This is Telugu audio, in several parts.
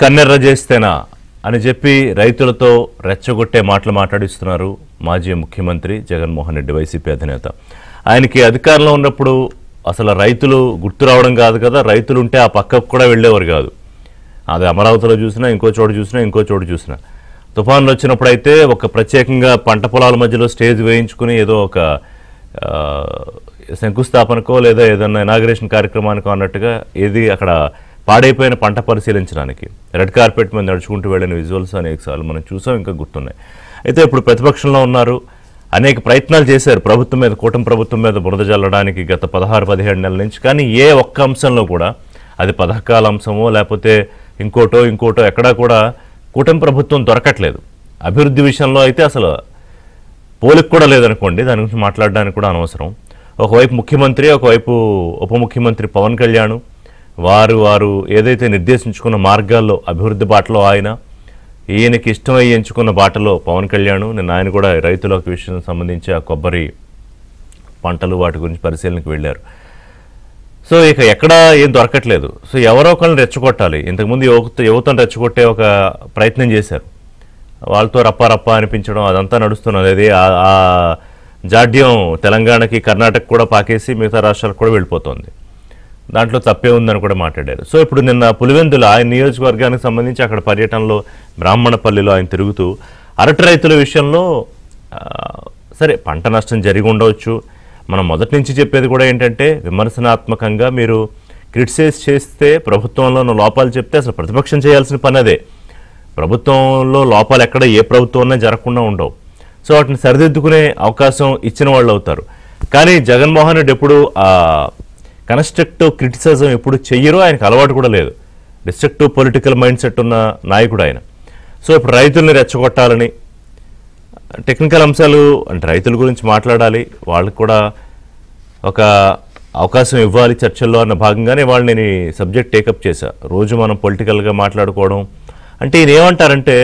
కన్నెర్ర చేస్తేనా అని చెప్పి రైతులతో రెచ్చగొట్టే మాటలు మాట్లాడిస్తున్నారు మాజీ ముఖ్యమంత్రి జగన్మోహన్ రెడ్డి, వైసీపీ అధినేత. ఆయనకి అధికారంలో ఉన్నప్పుడు అసలు రైతులు గుర్తు రావడం కాదు కదా, రైతులు ఉంటే ఆ పక్కకు కూడా వెళ్ళేవారు కాదు. అది అమరావతిలో చూసినా, ఇంకో చోటు చూసినా తుఫాన్లు వచ్చినప్పుడు అయితే ఒక ప్రత్యేకంగా పంట పొలాల మధ్యలో స్టేజ్ వేయించుకుని ఏదో ఒక శంకుస్థాపనకో లేదా ఏదన్నా ఇనాగ్రేషన్ కార్యక్రమానికో అన్నట్టుగా ఏది అక్కడ పాడైపోయిన పంట పరిశీలించడానికి రెడ్ కార్పెట్ మీద నడుచుకుంటూ వెళ్ళిన విజువల్స్ అనేకసార్లు మనం చూసాం, ఇంకా గుర్తున్నాయి. అయితే ఇప్పుడు ప్రతిపక్షంలో ఉన్నారు, అనేక ప్రయత్నాలు చేశారు ప్రభుత్వం మీద, కూటమి ప్రభుత్వం మీద బురద జల్లడానికి గత 16-17 నెలల నుంచి. కానీ ఏ ఒక్క అంశంలో కూడా, అది పథకాల అంశమో లేకపోతే ఇంకోటో ఎక్కడా కూడా కూటమి ప్రభుత్వం దొరకట్లేదు. అభివృద్ధి విషయంలో అయితే అసలు పోలిక కూడా లేదనుకోండి, దాని గురించి మాట్లాడడానికి కూడా అనవసరం. ఒకవైపు ముఖ్యమంత్రి, ఒకవైపు ఉప ముఖ్యమంత్రి పవన్ కళ్యాణ్, వారు ఏదైతే నిర్దేశించుకున్న మార్గాల్లో అభివృద్ధి బాటలో ఈయనకి ఇష్టమై ఎంచుకున్న బాటలో పవన్ కళ్యాణ్. నిన్న ఆయన కూడా రైతులకు విషయం సంబంధించి ఆ కొబ్బరి పంటలు వాటి గురించి పరిశీలనకు వెళ్ళారు. సో ఇక ఎక్కడా ఏం దొరకట్లేదు. సో ఎవరో ఒకరిని రెచ్చగొట్టాలి. ఇంతకుముందు యువతను రెచ్చగొట్టే ఒక ప్రయత్నం చేశారు, వాళ్ళతో రప్పా అనిపించడం అదంతా నడుస్తున్నది. అది ఆ జాడ్యం తెలంగాణకి, కర్ణాటక కూడా పాకేసి మిగతా రాష్ట్రాలకు కూడా వెళ్ళిపోతుంది. దాంట్లో తప్పే ఉందని కూడా మాట్లాడారు. సో ఇప్పుడు నిన్న పులివెందుల ఆయన నియోజకవర్గానికి సంబంధించి అక్కడ పర్యటనలో బ్రాహ్మణపల్లిలో ఆయన తిరుగుతూ అరటి రైతుల విషయంలో సరే పంట నష్టం జరిగి ఉండవచ్చు, మనం మొదటి నుంచి చెప్పేది కూడా ఏంటంటే విమర్శనాత్మకంగా మీరు క్రిటిసైజ్ చేస్తే, ప్రభుత్వంలో లోపాలు చెప్తే అసలు ప్రతిపక్షం చేయాల్సిన పని అదే. ప్రభుత్వంలో లోపాలు ఎక్కడ ఏ ప్రభుత్వంలో జరగకుండా ఉండవు. సో వాటిని సరిదిద్దుకునే అవకాశం ఇచ్చిన వాళ్ళు అవుతారు. కానీ జగన్మోహన్ రెడ్డి ఎప్పుడు కన్స్ట్రక్టివ్ క్రిటిసిజం ఎప్పుడు చెయ్యరో, ఆయనకు అలవాటు కూడా లేదు. డిస్ట్రక్టివ్ పొలిటికల్ మైండ్ సెట్ ఉన్న నాయకుడు ఆయన. సో ఇప్పుడు రైతుల్ని రెచ్చగొట్టాలని, టెక్నికల్ అంశాలు అంటే రైతుల గురించి మాట్లాడాలి, వాళ్ళకి కూడా ఒక అవకాశం ఇవ్వాలి చర్చల్లో అన్న భాగంగానే వాళ్ళు నేను ఈ సబ్జెక్ట్ టేకప్ చేశా. రోజు మనం పొలిటికల్గా మాట్లాడుకోవడం అంటే ఈయన ఏమంటారంటే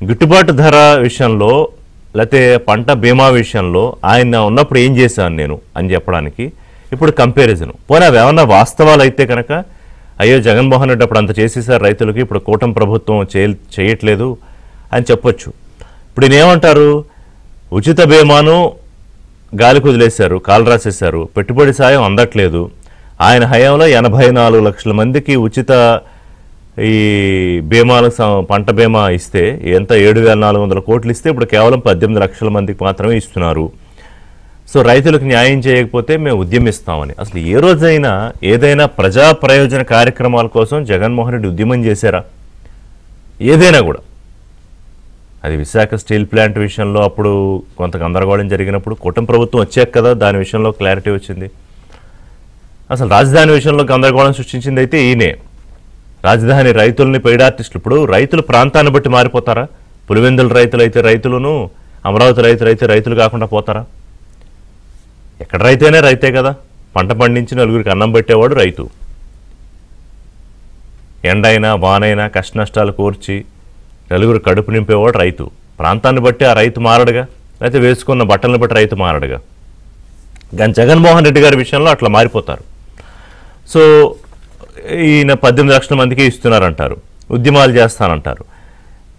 గిట్టుబాటు ధర విషయంలో లేకపోతే పంట బీమా విషయంలో ఆయన ఉన్నప్పుడు ఏం చేశాను నేను అని చెప్పడానికి ఇప్పుడు కంపారిజన్. పోనీ అవి ఏమన్నా వాస్తవాలు అయితే కనుక అయ్యో జగన్మోహన్ రెడ్డి అప్పుడు అంత చేసేసారు రైతులకి, ఇప్పుడు కూటమి ప్రభుత్వం చేయట్లేదు అని చెప్పొచ్చు. ఇప్పుడు ఈయన ఏమంటారు, ఉచిత బీమాను గాలి కుదిలేశారు, కాలు రాసేశారు, పెట్టుబడి సాయం అందట్లేదు. ఆయన హయాంలో 84 లక్షల మందికి ఉచిత ఈ బీమాలకు పంట బీమా ఇస్తే ఎంత 7,400 కోట్లు ఇస్తే ఇప్పుడు కేవలం 18 లక్షల మందికి మాత్రమే ఇస్తున్నారు. సో రైతులకు న్యాయం చేయకపోతే మేము ఉద్యమిస్తామని. అసలు ఏ రోజైనా ఏదైనా ప్రజా ప్రయోజన కార్యక్రమాల కోసం జగన్మోహన్ రెడ్డి ఉద్యమం చేశారా? ఏదైనా కూడా. అది విశాఖ స్టీల్ ప్లాంట్ విషయంలో అప్పుడు కొంత గందరగోళం జరిగినప్పుడు కూటమి ప్రభుత్వం వచ్చాక కదా దాని విషయంలో క్లారిటీ వచ్చింది. అసలు రాజధాని విషయంలో గందరగోళం సృష్టించింది అయితే ఈయనే. రాజధాని రైతుల్ని పెయిడ్ ఆర్టిస్టులు, ఇప్పుడు రైతులు ప్రాంతాన్ని బట్టి మారిపోతారా? పులివెందుల రైతులు అయితే రైతులను, అమరావతి రైతులు అయితే రైతులు కాకుండా పోతారా? ఎక్కడ రైతేనే రైతే కదా. పంట పండించి నలుగురికి అన్నం పెట్టేవాడు రైతు. ఎండైనా వానైనా కష్ట నష్టాలు కోర్చి నలుగురు కడుపు నింపేవాడు రైతు. ప్రాంతాన్ని బట్టి ఆ రైతు మారడుగా, లేకపోతే వేసుకున్న బట్టలను బట్టి రైతు మారడుగా. కానీ జగన్మోహన్ రెడ్డి గారి విషయంలో అట్లా మారిపోతారు. సో ఈయన 18 లక్షల మందికి ఇస్తున్నారంటారు, ఉద్యమాలు చేస్తానంటారు.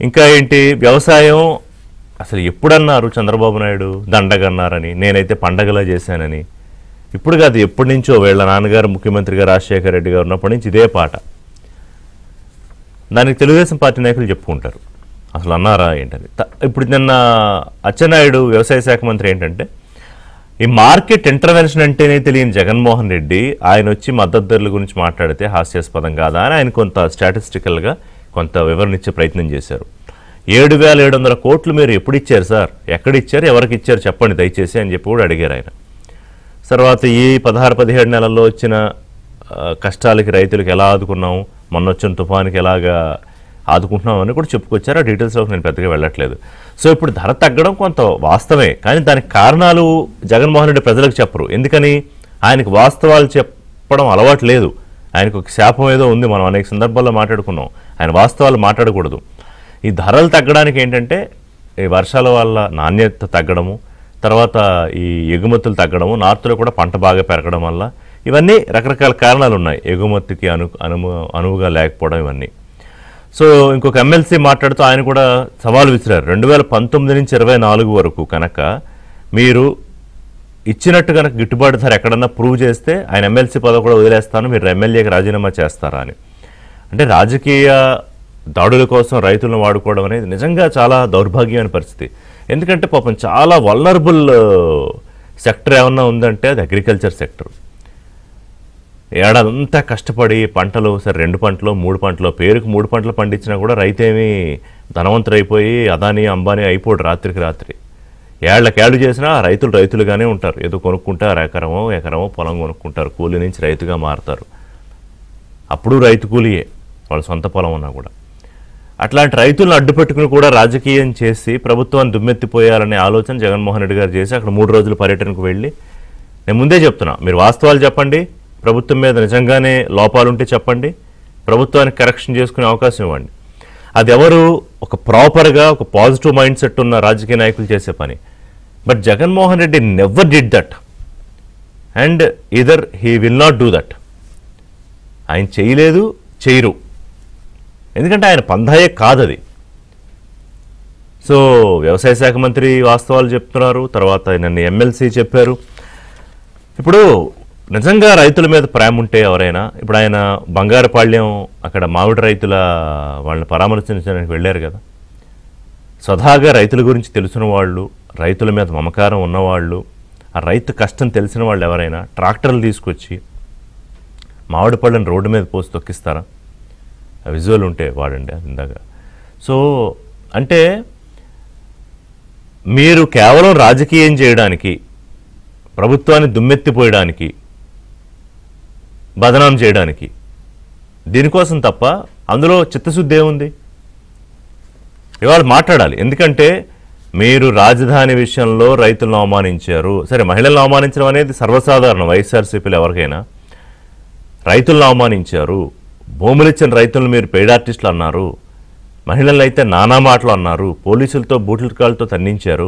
ఇంకా ఏంటి, వ్యవసాయం అసలు ఎప్పుడన్నారు చంద్రబాబు నాయుడు దండగన్నారని, నేనైతే పండగలా చేశానని. ఇప్పుడు కాదు, ఎప్పటి నుంచో వీళ్ళ నాన్నగారు ముఖ్యమంత్రిగా రాజశేఖర రెడ్డి గారు ఉన్నప్పటి నుంచి ఇదే పాట. దానికి తెలుగుదేశం పార్టీ నాయకులు చెప్పుకుంటారు, అసలు అన్నారా ఏంటని. ఇప్పుడు నిన్న అచ్చెన్నాయుడు వ్యవసాయ శాఖ మంత్రి ఏంటంటే ఈ మార్కెట్ ఇంటర్వెన్షన్ అంటేనే తెలియని జగన్మోహన్ రెడ్డి ఆయన వచ్చి మద్దతు ధరల గురించి మాట్లాడితే హాస్యాస్పదం కాదా అని ఆయన కొంత స్టాటిస్టికల్గా కొంత వివరణ ఇచ్చే ప్రయత్నం చేశారు. 7,700 కోట్లు మీరు ఎప్పుడు ఇచ్చారు సార్, ఎక్కడిచ్చారు, ఎవరికి ఇచ్చారు చెప్పండి దయచేసి అని చెప్పి కూడా అడిగారు ఆయన. తర్వాత ఈ 16-17 నెలల్లో వచ్చిన కష్టాలకి రైతులకు ఎలా ఆదుకున్నాము, మొన్న వచ్చిన తుఫానికి ఎలాగా ఆదుకుంటున్నాం అని కూడా చెప్పుకొచ్చారు. ఆ డీటెయిల్స్లోకి నేను పెద్దగా వెళ్ళట్లేదు. సో ఇప్పుడు ధర తగ్గడం కొంత వాస్తవమే, కానీ దానికి కారణాలు జగన్మోహన్ రెడ్డి ప్రజలకు చెప్పరు. ఎందుకని, ఆయనకు వాస్తవాలు చెప్పడం అలవాటు లేదు. ఆయనకు ఒక శాపం ఏదో ఉంది, మనం అనేక సందర్భాల్లో మాట్లాడుకున్నాం. ఆయన వాస్తవాలు మాట్లాడకూడదు. ఈ ధరలు తగ్గడానికి ఏంటంటే ఈ వర్షాల వల్ల నాణ్యత తగ్గడము, తర్వాత ఈ ఎగుమతులు తగ్గడము, నార్త్లో కూడా పంట బాగా పెరగడం వల్ల, ఇవన్నీ రకరకాల కారణాలు ఉన్నాయి. ఎగుమతికి అనువుగా లేకపోవడం ఇవన్నీ. సో ఇంకొక ఎమ్మెల్సీ మాట్లాడుతూ ఆయన కూడా సవాల్ విసిరారు. 2019 నుంచి 24 వరకు కనుక మీరు ఇచ్చినట్టు కనుక గిట్టుబాటు ధర ఎక్కడన్నా ప్రూవ్ చేస్తే ఆయన ఎమ్మెల్సీ పదవి కూడా వదిలేస్తాను, మీరు ఎమ్మెల్యేకి రాజీనామా చేస్తారా అని. అంటే రాజకీయ దాడుల కోసం రైతులను వాడుకోవడం అనేది నిజంగా చాలా దౌర్భాగ్యమైన పరిస్థితి. ఎందుకంటే పాపం చాలా వల్నరబుల్ సెక్టర్ ఏమన్నా ఉందంటే అది అగ్రికల్చర్ సెక్టర్. ఏడాదంతా కష్టపడి పంటలు, సరే 2 పంటలు 3 పంటలు, పేరుకు 3 పంటలు పండించినా కూడా రైతేమీ ధనవంతులైపోయి అదానీ అంబానీ అయిపోడు రాత్రికి రాత్రి. ఏళ్లకేళ్ళు చేసినా రైతులుగానే ఉంటారు. ఏదో కొనుక్కుంటారు, ఎకరమో పొలం కొనుక్కుంటారు, కూలి నుంచి రైతుగా మారుతారు. అప్పుడు రైతు కూలియే వాళ్ళ సొంత పొలం ఉన్నా కూడా. అట్లాంటి రైతులను అడ్డుపెట్టుకుని కూడా రాజకీయం చేసి ప్రభుత్వాన్ని దుమ్మెత్తిపోయాలనే ఆలోచన జగన్మోహన్ రెడ్డి గారు చేసి అక్కడ 3 రోజుల పర్యటనకు వెళ్ళి, నేను ముందే చెప్తున్నా, మీరు వాస్తవాలు చెప్పండి, ప్రభుత్వం మీద నిజంగానే లోపాలుంటే చెప్పండి, ప్రభుత్వానికి కరెక్షన్ చేసుకునే అవకాశం ఇవ్వండి. అది ఎవరు ఒక ప్రాపర్గా ఒక పాజిటివ్ మైండ్ సెట్ ఉన్న రాజకీయ నాయకులు చేసే పని. But Jaganmohan Reddy never did that and either he will not do that. ఆయన చేయలేదు, చేయరు. ఎందుకంటే ఆయన పంధాయే కాదది. సో వ్యవసాయ శాఖ మంత్రి వాస్తవాలు చెప్తున్నారు, తర్వాత నన్ను ఎమ్మెల్సీ చెప్పారు. ఇప్పుడు నిజంగా రైతుల మీద ప్రేమ ఉంటే ఎవరైనా, ఇప్పుడు ఆయన బంగారపాళ్యం అక్కడ మామిడి రైతుల వాళ్ళని పరామర్శించడానికి వెళ్ళారు కదా, స్వతహాగా రైతుల గురించి తెలిసిన వాళ్ళు, రైతుల మీద మమకారం ఉన్నవాళ్ళు, ఆ రైతు కష్టం తెలిసిన వాళ్ళు ఎవరైనా ట్రాక్టర్లు తీసుకొచ్చి మామిడి పళ్ళని రోడ్డు మీద పోసి తొక్కిస్తారా? విజువల్ ఉంటే వాడండి ఇందాక. సో అంటే మీరు కేవలం రాజకీయం చేయడానికి, ప్రభుత్వాన్ని దుమ్మెత్తిపోయడానికి, బదనాం చేయడానికి, దీనికోసం తప్ప అందులో చిత్తశుద్ధి ఏముంది? ఇవాళ మాట్లాడాలి. ఎందుకంటే మీరు రాజధాని విషయంలో రైతులను అవమానించారు. సరే, మహిళలను అవమానించడం అనేది సర్వసాధారణం వైఎస్ఆర్సీపీలో ఎవరికైనా. రైతులను అవమానించారు, భూములు ఇచ్చిన రైతులను మీరు పెయిడ్ ఆర్టిస్టులు అన్నారు, మహిళలను అయితే నానా మాటలు అన్నారు, పోలీసులతో బూట్ల కాళ్ళతో తన్నించారు.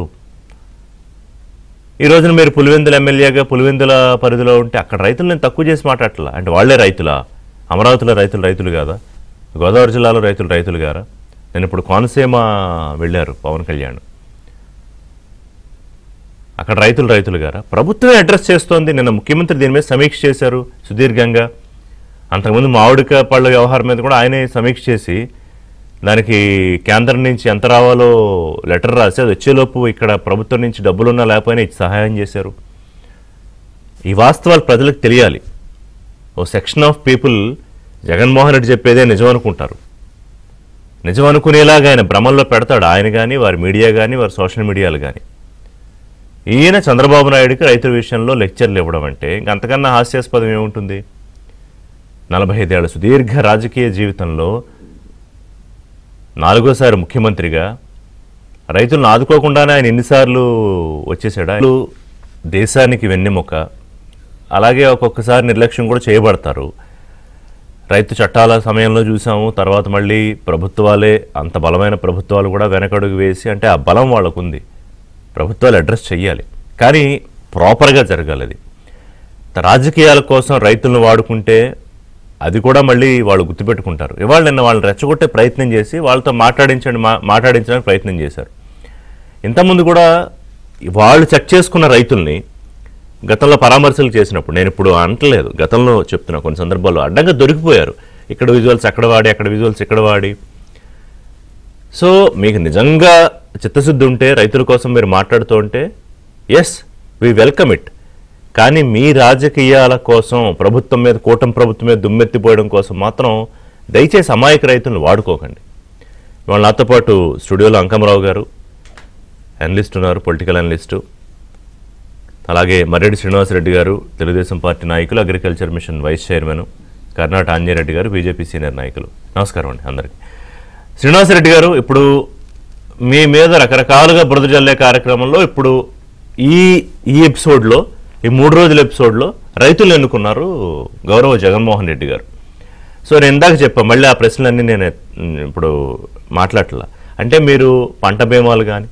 ఈ రోజున మీరు పులివెందుల ఎమ్మెల్యేగా పులివెందుల పరిధిలో ఉంటే అక్కడ రైతులు నేను తక్కువ చేసి మాట్లాడట్లా. అంటే వాళ్లే రైతులా? అమరావతిలో రైతులు కాదా? గోదావరి జిల్లాలో రైతులు గారా? నేను ఇప్పుడు కోనసీమ వెళ్ళారు పవన్ కళ్యాణ్, అక్కడ రైతులు గారా? ప్రభుత్వమే అడ్రస్ చేస్తోంది. నిన్న ముఖ్యమంత్రి దీని మీద సమీక్ష చేశారు సుదీర్ఘంగా. అంతకుముందు మామిడికాయ పళ్ళ వ్యవహారం మీద కూడా ఆయనే సమీక్ష చేసి దానికి కేంద్రం నుంచి ఎంత రావాలో లెటర్ రాసి అది వచ్చేలోపు ఇక్కడ ప్రభుత్వం నుంచి డబ్బులున్నా లేకపోయినా ఇచ్చి సహాయం చేశారు. ఈ వాస్తవాలు ప్రజలకు తెలియాలి. ఓ section of people Jaganmohan Reddy చెప్పేదే నిజం అనుకుంటారు. నిజం అనుకునేలాగా ఆయన భ్రమంలో పెడతాడు, ఆయన కానీ, వారి మీడియా కానీ, వారి సోషల్ మీడియాలు కానీ. ఈయన చంద్రబాబు నాయుడికి రైతుల విషయంలో లెక్చర్లు ఇవ్వడం అంటే ఇంకంతకన్నా హాస్యాస్పదం ఏముంటుంది? 45 ఏళ్ల సుదీర్ఘ రాజకీయ జీవితంలో 4వసారి ముఖ్యమంత్రిగా రైతులను ఆదుకోకుండానే ఆయన ఎన్నిసార్లు వచ్చేసాడు? దేశానికి వెన్నెముక. అలాగే ఒక్కొక్కసారి నిర్లక్ష్యం కూడా చేయబడతారు. రైతు చట్టాల సమయంలో చూసాము, తర్వాత మళ్ళీ ప్రభుత్వాలే, అంత బలమైన ప్రభుత్వాలు కూడా వెనకడుగు వేసి, అంటే ఆ బలం వాళ్ళకు ఉంది, ప్రభుత్వాలు అడ్రస్ చెయ్యాలి, కానీ ప్రాపర్గా జరగాలి. అది రాజకీయాల కోసం రైతులను వాడుకుంటే అది కూడా మళ్ళీ వాళ్ళు గుర్తుపెట్టుకుంటారు. ఇవాళ నిన్న వాళ్ళని రెచ్చగొట్టే ప్రయత్నం చేసి వాళ్ళతో మాట్లాడించడానికి ప్రయత్నం చేశారు. ఇంతకుముందు కూడా వాళ్ళు చెక్ చేసుకున్న రైతుల్ని గతంలో పరామర్శలు చేసినప్పుడు, నేను ఇప్పుడు అంటలేదు, గతంలో చెప్తున్నా, కొన్ని సందర్భాల్లో అడ్డంగా దొరికిపోయారు. ఇక్కడ విజువల్స్ అక్కడ వాడి, అక్కడ విజువల్స్ ఇక్కడ వాడి. సో మీకు నిజంగా చిత్తశుద్ధి ఉంటే, రైతుల కోసం మీరు మాట్లాడుతూ ఉంటే, ఎస్ వి వెల్కమ్ ఇట్. కానీ మీ రాజకీయాల కోసం, ప్రభుత్వం మీద, కూటమి ప్రభుత్వం మీద దుమ్మెత్తిపోయడం కోసం మాత్రం దయచేసి అమాయక రైతులను వాడుకోకండి. ఇవాళ నాతో పాటు స్టూడియోలో అంకమరావు గారు అనలిస్ట్ ఉన్నారు, పొలిటికల్ అనలిస్టు. అలాగే మర్రెడ్డి శ్రీనివాసరెడ్డి గారు, తెలుగుదేశం పార్టీ నాయకులు, agriculture mission vice chairman, Karnata Anjaneya Reddy గారు, బీజేపీ సీనియర్ నాయకులు. నమస్కారం అండి అందరికీ. శ్రీనివాసరెడ్డి గారు, ఇప్పుడు మీ మీద రకరకాలుగా బురద జల్లే కార్యక్రమంలో ఇప్పుడు ఈ ఎపిసోడ్లో, ఈ 3 రోజుల ఎపిసోడ్లో రైతులు ఎన్నుకున్నారు గౌరవ జగన్మోహన్ రెడ్డి గారు. సో నేను ఇందాక చెప్పాను, మళ్ళీ ఆ ప్రశ్నలన్నీ నేను ఇప్పుడు మాట్లాడట్లా. అంటే మీరు పంట బీమాలు కానీ,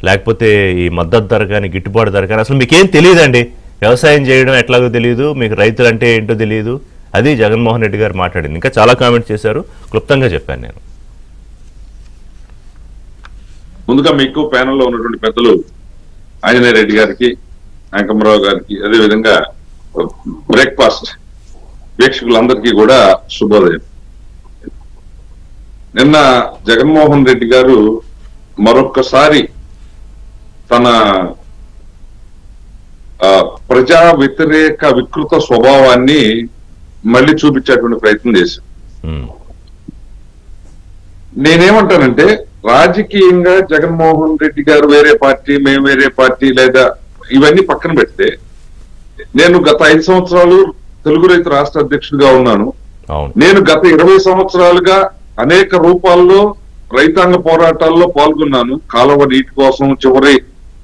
లేకపోతే ఈ మద్దతు ధర కానీ, గిట్టుబాటు ధర కానీ, అసలు మీకేం తెలియదండి. వ్యవసాయం చేయడం ఎట్లాగో తెలియదు, మీకు రైతులు అంటే ఏంటో తెలియదు. అది జగన్మోహన్ రెడ్డి గారు మాట్లాడింది. ఇంకా చాలా కామెంట్స్ చేశారు, క్లుప్తంగా చెప్పాను నేను. ముందుగా మీకు ప్యానెల్లో ఉన్నటువంటి పెద్దలు ఆంజనేయ రెడ్డి గారికి, వెంకమరావు గారికి, అదేవిధంగా బ్రేక్ఫాస్ట్ వీక్షకులందరికీ కూడా శుభోదయం. నిన్న జగన్మోహన్ రెడ్డి గారు మరొక్కసారి తన ప్రజా వ్యతిరేక వికృత స్వభావాన్ని మళ్ళీ చూపించేటువంటి ప్రయత్నం చేశారు. నేనేమంటానంటే, రాజకీయంగా జగన్మోహన్ రెడ్డి గారు వేరే పార్టీ, మేము వేరే పార్టీ, లేదా ఇవన్నీ పక్కన పెడితే, నేను గత 5 సంవత్సరాలు తెలుగు రైతు రాష్ట్ర అధ్యక్షుడిగా ఉన్నాను. నేను గత 20 సంవత్సరాలుగా అనేక రూపాల్లో రైతాంగ పోరాటాల్లో పాల్గొన్నాను. కాలువ నీటి కోసం, చివరి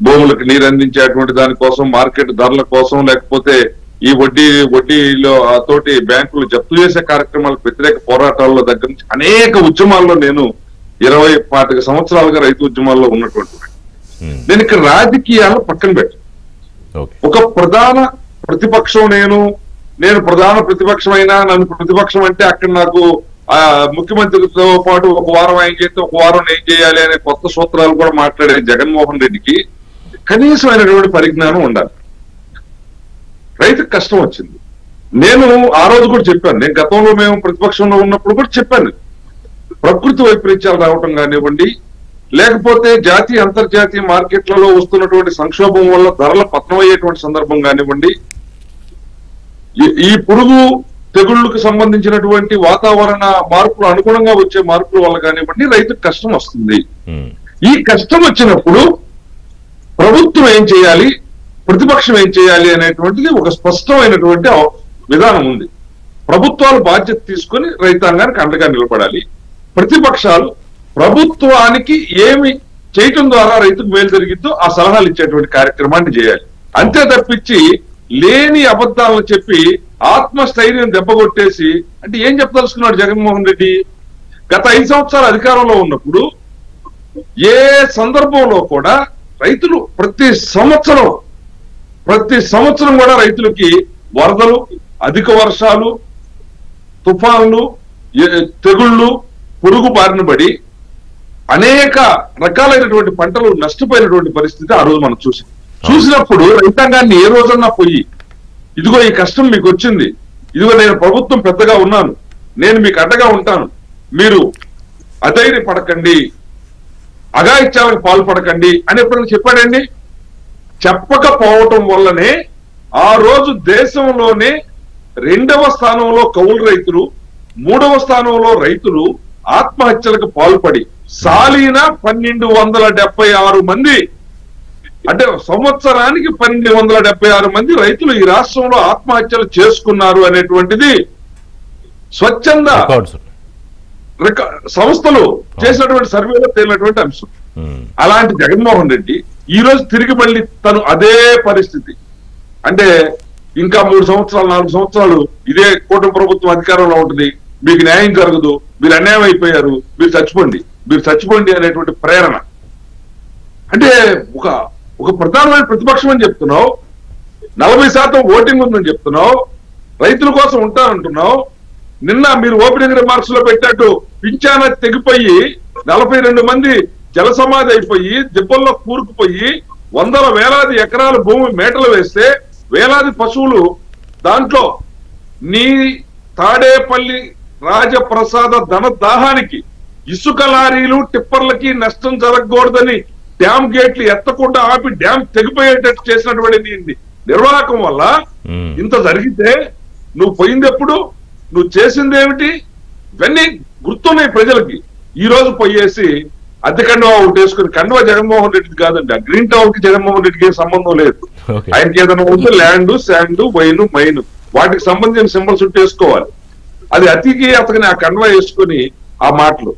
భూములకు నీరు అందించేటువంటి దానికోసం, మార్కెట్ ధరల కోసం, లేకపోతే ఈ వడ్డీలో తోటి బ్యాంకులు జప్తు చేసే కార్యక్రమాలకు వ్యతిరేక పోరాటాల్లో దగ్గర నుంచి అనేక ఉద్యమాల్లో నేను 20-25 సంవత్సరాలుగా రైతు ఉద్యమాల్లో ఉన్నటువంటి నేను ఇక్కడ రాజకీయాలను పక్కన పెట్టాను. ఒక ప్రధాన ప్రతిపక్షం నేను ప్రధాన ప్రతిపక్షం అయినా, నన్ను ప్రతిపక్షం అంటే అక్కడ నాకు ముఖ్యమంత్రితో పాటు ఒక వారం ఆయన చేస్తే ఒక వారం నేను చేయాలి అనే కొత్త సూత్రాలు కూడా మాట్లాడే జగన్మోహన్ రెడ్డికి కనీసమైనటువంటి పరిజ్ఞానం ఉండాలి. రైతుకు కష్టం వచ్చింది. నేను ఆ రోజు కూడా చెప్పాను, నేను గతంలో మేము ప్రతిపక్షంలో ఉన్నప్పుడు కూడా చెప్పాను, ప్రకృతి వైపరీత్యాలు రావటం కానివ్వండి, లేకపోతే జాతీయ అంతర్జాతీయ మార్కెట్లలో వస్తున్నటువంటి సంక్షోభం వల్ల ధరల పతనం అయ్యేటువంటి సందర్భం కానివ్వండి, ఈ పురుగు తెగుళ్లకు సంబంధించినటువంటి వాతావరణ మార్పులు అనుగుణంగా వచ్చే మార్పుల వల్ల కానివ్వండి రైతుకు కష్టం వస్తుంది. ఈ కష్టం వచ్చినప్పుడు ప్రభుత్వం ఏం చేయాలి, ప్రతిపక్షం ఏం చేయాలి అనేటువంటిది ఒక స్పష్టమైనటువంటి విధానం ఉంది. ప్రభుత్వాలు బాధ్యత తీసుకొని రైతాంగానికి అండగా నిలబడాలి. ప్రతిపక్షాలు ప్రభుత్వానికి ఏమి చేయటం ద్వారా రైతుకు మేలు జరిగిద్దో ఆ సలహాలు ఇచ్చేటువంటి కార్యక్రమాన్ని చేయాలి. అంతే తప్పించి లేని అబద్ధాలను చెప్పి ఆత్మస్థైర్యం దెబ్బకొట్టేసి, అంటే ఏం చెప్పదలుచుకున్నాడు జగన్మోహన్ రెడ్డి? గత 5 సంవత్సరాలు అధికారంలో ఉన్నప్పుడు ఏ సందర్భంలో కూడా రైతులు ప్రతి సంవత్సరం కూడా రైతులకి వరదలు, అధిక వర్షాలు, తుఫాన్లు, తెగుళ్లు, పురుగు బారిన పడి అనేక రకాలైనటువంటి పంటలు నష్టపోయినటువంటి పరిస్థితి ఆ రోజు మనం చూసినప్పుడు రైతాంగాన్ని ఏ రోజన్నా పోయి, ఇదిగో ఈ కష్టం మీకు వచ్చింది, ఇదిగో నేను ప్రభుత్వం పెద్దగా ఉన్నాను, నేను మీకు అండగా ఉంటాను, మీరు అధైర్యపడకండి, అఘాయిత్యాలకు పాల్పడకండి అని ఎప్పుడైనా చెప్పాడండి? చెప్పకపోవటం వల్లనే ఆ రోజు దేశంలోనే 2వ స్థానంలో కౌలు రైతులు, 3వ స్థానంలో రైతులు ఆత్మహత్యలకు పాల్పడి సాలీన 1276 మంది, అంటే సంవత్సరానికి 1276 మంది రైతులు ఈ రాష్ట్రంలో ఆత్మహత్యలు చేసుకున్నారు అనేటువంటిది స్వచ్ఛంద సంస్థలు చేసినటువంటి సర్వేలో తేలినటువంటి అంశం. అలాంటి జగన్మోహన్ రెడ్డి ఈ రోజు తిరిగి మళ్ళీ తను అదే పరిస్థితి, అంటే ఇంకా 3 సంవత్సరాలు 4 సంవత్సరాలు ఇదే కూటమి ప్రభుత్వం అధికారంలో ఉంటుంది, మీకు న్యాయం జరగదు, మీరు అన్యాయం అయిపోయారు, మీరు చచ్చిపోండి అనేటువంటి ప్రేరణ. అంటే ఒక ప్రధానమైన ప్రతిపక్షం అని చెప్తున్నావు, 40% ఓటింగ్ ఉందని చెప్తున్నావు, రైతుల కోసం ఉంటానంటున్నావు. నిన్న మీరు ఓపెనింగ్ రిమార్క్స్ లో పెట్టినట్టు పింఛాన తెగిపోయి 42 మంది జలసమాధి అయిపోయి దిబ్బల్లో కూరుకుపోయి వేలాది ఎకరాల భూమి మేటలు వేస్తే వేలాది పశువులు, దాంట్లో నీ తాడేపల్లి రాజప్రసాద ధన దాహానికి ఇసుక లారీలు టిప్పర్లకి నష్టం జరగకూడదని డ్యామ్ గేట్లు ఎత్తకుండా ఆపి డ్యామ్ తెగిపోయేటట్టు చేసినటువంటి నిర్వాహకం వల్ల ఇంత జరిగితే నువ్వు పోయిందెప్పుడు, నువ్వు చేసిందేమిటి, ఇవన్నీ గుర్తున్నాయి ప్రజలకి. ఈ రోజు పోయేసి అద్దె కండువా ఒకటి వేసుకుని, కండువా జగన్మోహన్ రెడ్డికి కాదండి, ఆ గ్రీన్ టౌన్ కి జగన్మోహన్ రెడ్డికి ఏం సంబంధం లేదు. ఆయనకి ఏదైనా ఉంటే ల్యాండ్, శాండ్, వైన్, మైన్ వాటికి సంబంధించిన సింబల్స్ ఉంటే వేసుకోవాలి. అది అతికి అతని ఆ కండువా వేసుకుని ఆ మాటలు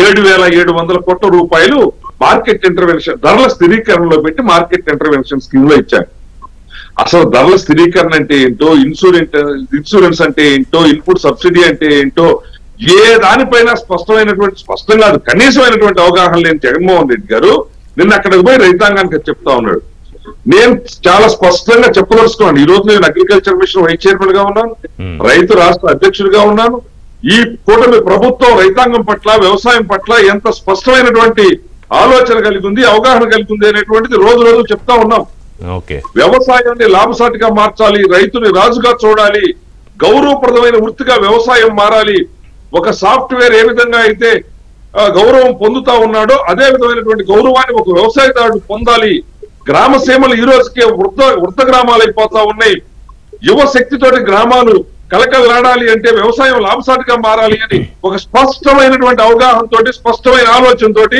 7,700 కోట్ల రూపాయలు మార్కెట్ ఇంటర్వెన్షన్ ధరల స్థిరీకరణలో పెట్టి మార్కెట్ ఇంటర్వెన్షన్ స్కీమ్ లో ఇచ్చారు. అసలు ధరల స్థిరీకరణ అంటే ఏంటో, ఇన్సూరెన్స్ అంటే ఏంటో, ఇన్పుట్ సబ్సిడీ అంటే ఏంటో, ఏ దానిపైన స్పష్టం కాదు, కనీసమైనటువంటి అవగాహన లేని జగన్మోహన్ రెడ్డి గారు నిన్న అక్కడికి పోయి రైతాంగానికి చెప్తా ఉన్నాడు. నేను చాలా స్పష్టంగా చెప్పదలుచుకున్నాను, ఈ రోజు నేను అగ్రికల్చర్ మిషన్ వైస్ చైర్మన్ గా ఉన్నాను, రైతు రాష్ట్ర అధ్యక్షుడిగా ఉన్నాను. ఈ కూటమి ప్రభుత్వం రైతాంగం పట్ల, వ్యవసాయం పట్ల ఎంత స్పష్టమైనటువంటి ఆలోచన కలిగి ఉంది, అవగాహన కలిగి ఉంది అనేటువంటిది రోజు రోజు చెప్తా ఉన్నాం. వ్యవసాయాన్ని లాభసాటిగా మార్చాలి, రైతుని రాజుగా చూడాలి, గౌరవప్రదమైన వృత్తిగా వ్యవసాయం మారాలి. ఒక సాఫ్ట్వేర్ ఏ విధంగా అయితే గౌరవం పొందుతా ఉన్నాడో అదే విధమైనటువంటి గౌరవాన్ని ఒక వ్యవసాయదారుడు పొందాలి. గ్రామ సీమలు ఈ రోజుకే వృద్ధ గ్రామాలు అయిపోతా ఉన్నాయి. యువ శక్తితోటి గ్రామాలు కలకలలాడాలి అంటే వ్యవసాయం లాభసాటిగా మారాలి అని ఒక స్పష్టమైనటువంటి అవగాహనతోటి, స్పష్టమైన ఆలోచనతోటి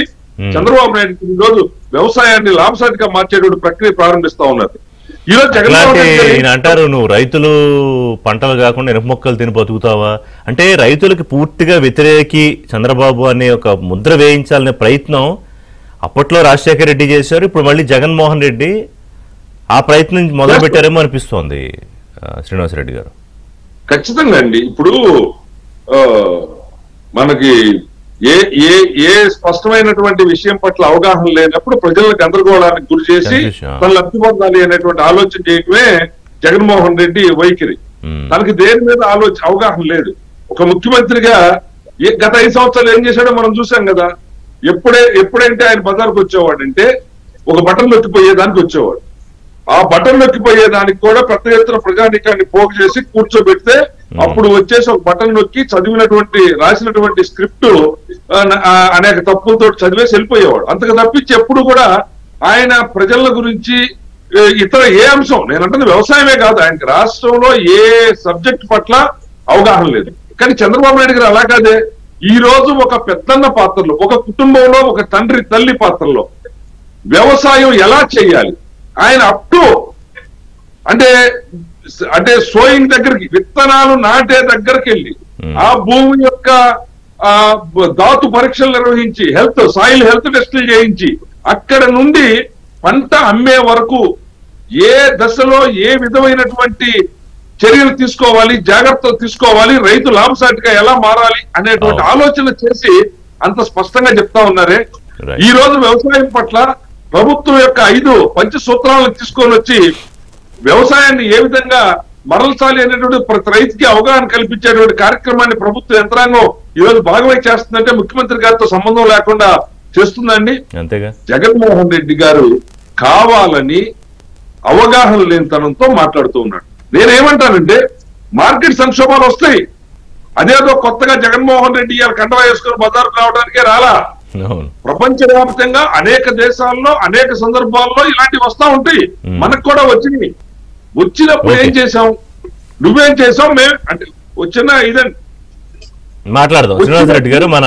చంద్రబాబు నాయుడు ఈ రోజు వ్యవసాయాన్ని లాభసాటిగా మార్చేటువంటి ప్రక్రియ ప్రారంభిస్తా ఉన్నారు. ఈ రోజు జగన్మోహన్ రెడ్డి అంటారు, నువ్వు రైతులు పంటలు కాకుండా ఎనుపు మొక్కలు తిని బతుకుతావా అంటే, రైతులకు పూర్తిగా వ్యతిరేకి చంద్రబాబు అనే ఒక ముద్ర వేయించాలనే ప్రయత్నం అప్పట్లో రాజశేఖర రెడ్డి చేశారు. ఇప్పుడు మళ్ళీ జగన్మోహన్ రెడ్డి ఆ ప్రయత్నం మొదలు పెట్టారేమో అనిపిస్తోంది శ్రీనివాసరెడ్డి గారు. ఖచ్చితంగా అండి. ఇప్పుడు మనకి ఏ స్పష్టమైనటువంటి విషయం పట్ల అవగాహన లేనప్పుడు ప్రజలకు గందరగోళానికి గురి చేసి తను లబ్ధి పొందాలి అనేటువంటి ఆలోచన చేయటమే జగన్మోహన్ రెడ్డి వైఖరి. తనకి దేని మీద అవగాహన లేదు. ఒక ముఖ్యమంత్రిగా గత 5 సంవత్సరాలు ఏం చేశాడో మనం చూసాం కదా. ఎప్పుడంటే ఆయన బజార్కు వచ్చేవాడంటే ఒక బటన్ నొక్కిపోయేదానికి వచ్చేవాడు. ఆ బటన్ నొక్కిపోయేదానికి కూడా పెద్ద ఎత్తున ప్రజానీకాన్ని పోగు చేసి కూర్చోబెడితే అప్పుడు వచ్చేసి ఒక బటన్ నొక్కి రాసినటువంటి స్క్రిప్ట్ అనేక తప్పులతో చదివేసి వెళ్ళిపోయేవాడు. అంతకు తప్పించి ఎప్పుడు కూడా ఆయన ప్రజల గురించి ఇతర ఏ అంశం, నేనంటే వ్యవసాయమే కాదు, ఆయనకి రాష్ట్రంలో ఏ సబ్జెక్ట్ పట్ల అవగాహన లేదు. కానీ చంద్రబాబు నాయుడు గారు అలా కాదే. ఈ రోజు ఒక పెద్దన్న పాత్రలో, ఒక కుటుంబంలో ఒక తండ్రి తల్లి పాత్రలో వ్యవసాయం ఎలా చేయాలి ఆయన అప్ టు అంటే సోయింగ్ దగ్గరికి, విత్తనాలు నాటే దగ్గరికి వెళ్ళి ఆ భూమి యొక్క ధాతు పరీక్షలు నిర్వహించి సాయిల్ హెల్త్ టెస్టులు చేయించి అక్కడ నుండి పంట అమ్మే వరకు ఏ దశలో ఏ విధమైనటువంటి చర్యలు తీసుకోవాలి, జాగ్రత్తలు తీసుకోవాలి, రైతు లాభసాటిగా ఎలా మారాలి అనేటువంటి ఆలోచన చేసి అంత స్పష్టంగా చెప్తా ఉన్నారే. ఈ రోజు వ్యవసాయం పట్ల ప్రభుత్వం యొక్క 5 పంచసూత్రాలను తీసుకొని వచ్చి వ్యవసాయాన్ని ఏ విధంగా మరల్చాలి అనేటువంటి ప్రతి రైతుకి అవగాహన కల్పించేటువంటి కార్యక్రమాన్ని ప్రభుత్వ యంత్రాంగం ఈ రోజు భాగమై చేస్తుందంటే ముఖ్యమంత్రి గారితో సంబంధం లేకుండా చేస్తుందండి. అంతేగా జగన్మోహన్ రెడ్డి గారు కావాలని అవగాహన లేనితనంతో మాట్లాడుతూ ఉన్నాడు. నేనేమంటానంటే మార్కెట్ సంక్షోభాలు వస్తాయి. అదేదో కొత్తగా జగన్మోహన్ రెడ్డి గారు కండవా వేసుకుని బజారుకు రావడానికే రాలా. ప్రపంచవ్యాప్తంగా అనేక దేశాల్లో అనేక సందర్భాల్లో ఇలాంటివి వస్తా ఉంటాయి. మనకు కూడా వచ్చినాయి. వచ్చినప్పుడు ఏం చేసాం, నువ్వేం చేసావు, మేము అంటే వచ్చిన ఇదండి మాట్లాడదాం. శ్రీనివాసరెడ్డి గారు, మన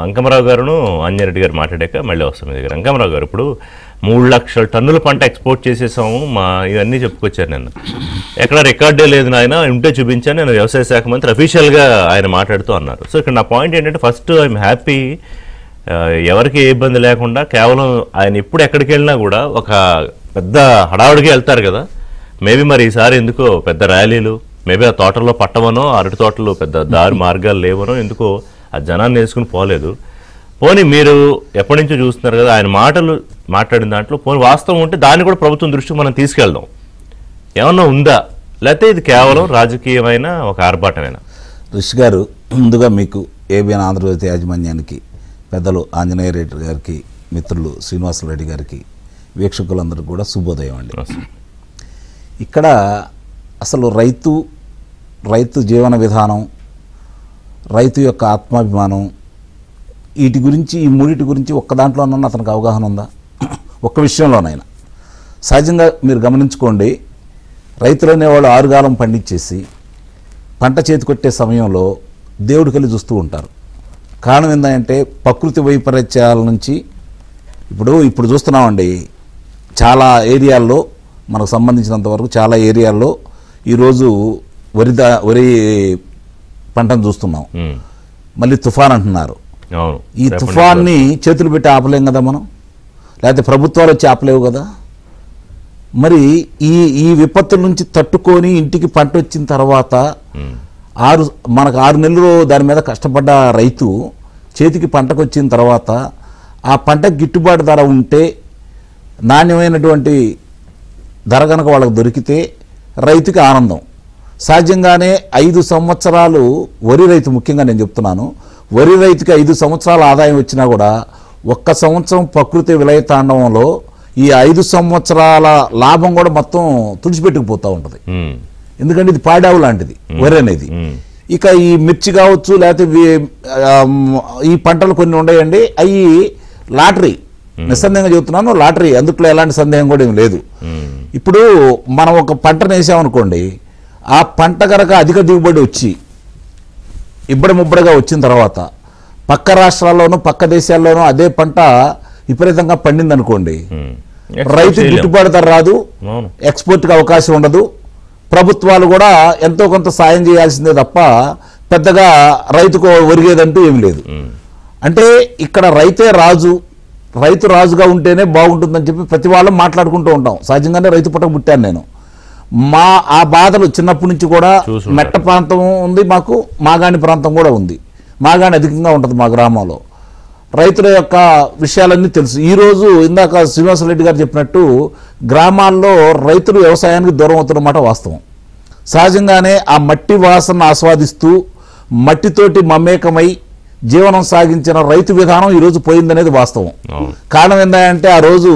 అంకమరావు గారును అంజరెడ్డి గారు మాట్లాడాక మళ్ళీ వస్తాం మీ దగ్గర. అంకమరావు గారు, ఇప్పుడు 3 లక్షల టన్నుల పంట ఎక్స్పోర్ట్ చేసేసాము, ఇవన్నీ చెప్పుకొచ్చారు. నిన్న ఎక్కడ రికార్డే లేదు నాయన, ఉంటే చూపించాను. నేను వ్యవసాయ శాఖ మంత్రి అఫీషియల్గా ఆయన మాట్లాడుతూ అన్నారు. సో ఇక్కడ నా పాయింట్ ఏంటంటే, ఫస్ట్ ఐఎమ్ హ్యాపీ, ఎవరికి ఏ ఇబ్బంది లేకుండా కేవలం ఆయన ఎప్పుడు ఎక్కడికి వెళ్ళినా కూడా ఒక పెద్ద హడావుడికి వెళ్తారు కదా. మేబీ మరి ఈసారి ఎందుకో పెద్ద ర్యాలీలు, మేబీ ఆ తోటల్లో పట్టవనో, అరటి తోటలు పెద్ద దారి మార్గాలు లేవనో ఎందుకో ఆ జనాన్ని వేసుకుని పోలేదు. పోనీ మీరు ఎప్పటి నుంచో చూస్తున్నారు కదా, ఆయన మాట్లాడిన దాంట్లో పోనీ వాస్తవం ఉంటే దాన్ని కూడా ప్రభుత్వం దృష్టికి మనం తీసుకెళ్దాం. ఏమన్నా ఉందా, లేకపోతే ఇది కేవలం రాజకీయమైన ఒక ఆర్భాటమేనా? రిషి గారు, ముందుగా మీకు ఏబిఎన్ ఆంధ్రజ్యోతి యాజమాన్యానికి, పెద్దలు ఆంజనేయ రెడ్డి గారికి, మిత్రులు శ్రీనివాసరెడ్డి గారికి, వీక్షకులందరూ కూడా శుభోదయం అండి. ఇక్కడ అసలు రైతు జీవన విధానం, రైతు యొక్క ఆత్మాభిమానం, వీటి గురించి, ఈ మూడింటి గురించి ఒక్క దాంట్లోనన్నా అతనికి అవగాహన ఉందా? ఒక్క విషయంలోనైనా. సహజంగా మీరు గమనించుకోండి, రైతులు అనేవాళ్ళు 6 కాలం పండించేసి పంట చేతికొట్టే సమయంలో దేవుడి కలిసి చూస్తూ ఉంటారు. కారణం ఏంటంటే ప్రకృతి వైపరీత్యాల నుంచి ఇప్పుడు చూస్తున్నామండి, చాలా ఏరియాల్లో మనకు సంబంధించినంత వరకు చాలా ఏరియాల్లో ఈరోజు వరి పంటను చూస్తున్నాం. మళ్ళీ తుఫాన్ అంటున్నారు. ఈ తుఫాన్ని చేతులు పెట్టి ఆపలేం కదా మనం, లేకపోతే ప్రభుత్వాలు వచ్చి ఆపలేవు కదా. మరి ఈ విపత్తుల నుంచి తట్టుకొని ఇంటికి పంట వచ్చిన తర్వాత మనకు 6 నెలలు దాని మీద కష్టపడ్డ రైతు చేతికి పంటకు వచ్చిన తర్వాత ఆ పంటకు గిట్టుబాటు ధర ఉంటే, నాణ్యమైనటువంటి ధర కనుక వాళ్ళకు దొరికితే రైతుకి ఆనందం. సహజంగానే 5 సంవత్సరాలు వరి రైతు, ముఖ్యంగా నేను చెప్తున్నాను, వరి రైతుకి 5 సంవత్సరాల ఆదాయం వచ్చినా కూడా ఒక్క సంవత్సరం ప్రకృతి విలయ తాండవంలో ఈ 5 సంవత్సరాల లాభం కూడా మొత్తం తుడిచిపెట్టుకుపోతూ ఉంటుంది. ఎందుకంటే ఇది పాడావు లాంటిది వరి అనేది. ఇక ఈ మిర్చి కావచ్చు, లేకపోతే ఈ పంటలు కొన్ని ఉన్నాయండి, అవి లాటరీ, నిస్సందేహంగా చెబుతున్నాను, లాటరీ, అందుట్లో ఎలాంటి సందేహం కూడా ఏం లేదు. ఇప్పుడు మనం ఒక పంటను వేసామనుకోండి, ఆ పంట కనుక అధిక దిగుబడి వచ్చి ఇబ్బడి ముబ్బడిగా వచ్చిన తర్వాత పక్క రాష్ట్రాల్లోనూ పక్క దేశాల్లోనూ అదే పంట విపరీతంగా పండింది అనుకోండి, రైతు గిట్టుబాటు ధర రాదు, ఎక్స్పోర్ట్కి అవకాశం ఉండదు, ప్రభుత్వాలు కూడా ఎంతో కొంత సాయం చేయాల్సిందే తప్ప పెద్దగా రైతుకు ఒరిగేదంటూ ఏమి లేదు. అంటే ఇక్కడ రైతే రాజు, రైతు రాజుగా ఉంటేనే బాగుంటుందని చెప్పి ప్రతి వాళ్ళం మాట్లాడుకుంటూ ఉంటాం. సహజంగానే రైతు పుట్టక పుట్టాను నేను. ఆ బాధలు చిన్నప్పటి నుంచి కూడా, మెట్ట ప్రాంతం ఉంది మాకు, మాగాణి ప్రాంతం కూడా ఉంది, మాగాణి అధికంగా ఉంటుంది మా గ్రామంలో. రైతుల యొక్క విషయాలన్నీ తెలుసు. ఈరోజు ఇందాక శ్రీనివాసరెడ్డి గారు చెప్పినట్టు గ్రామాల్లో రైతులు వ్యవసాయానికి దూరం అవుతున్నమాట వాస్తవం. సహజంగానే ఆ మట్టి వాసన ఆస్వాదిస్తూ మట్టితోటి మమేకమై జీవనం సాగించిన రైతు విధానం ఈరోజు పోయిందనేది వాస్తవం. కారణం ఏంటంటే ఆ రోజు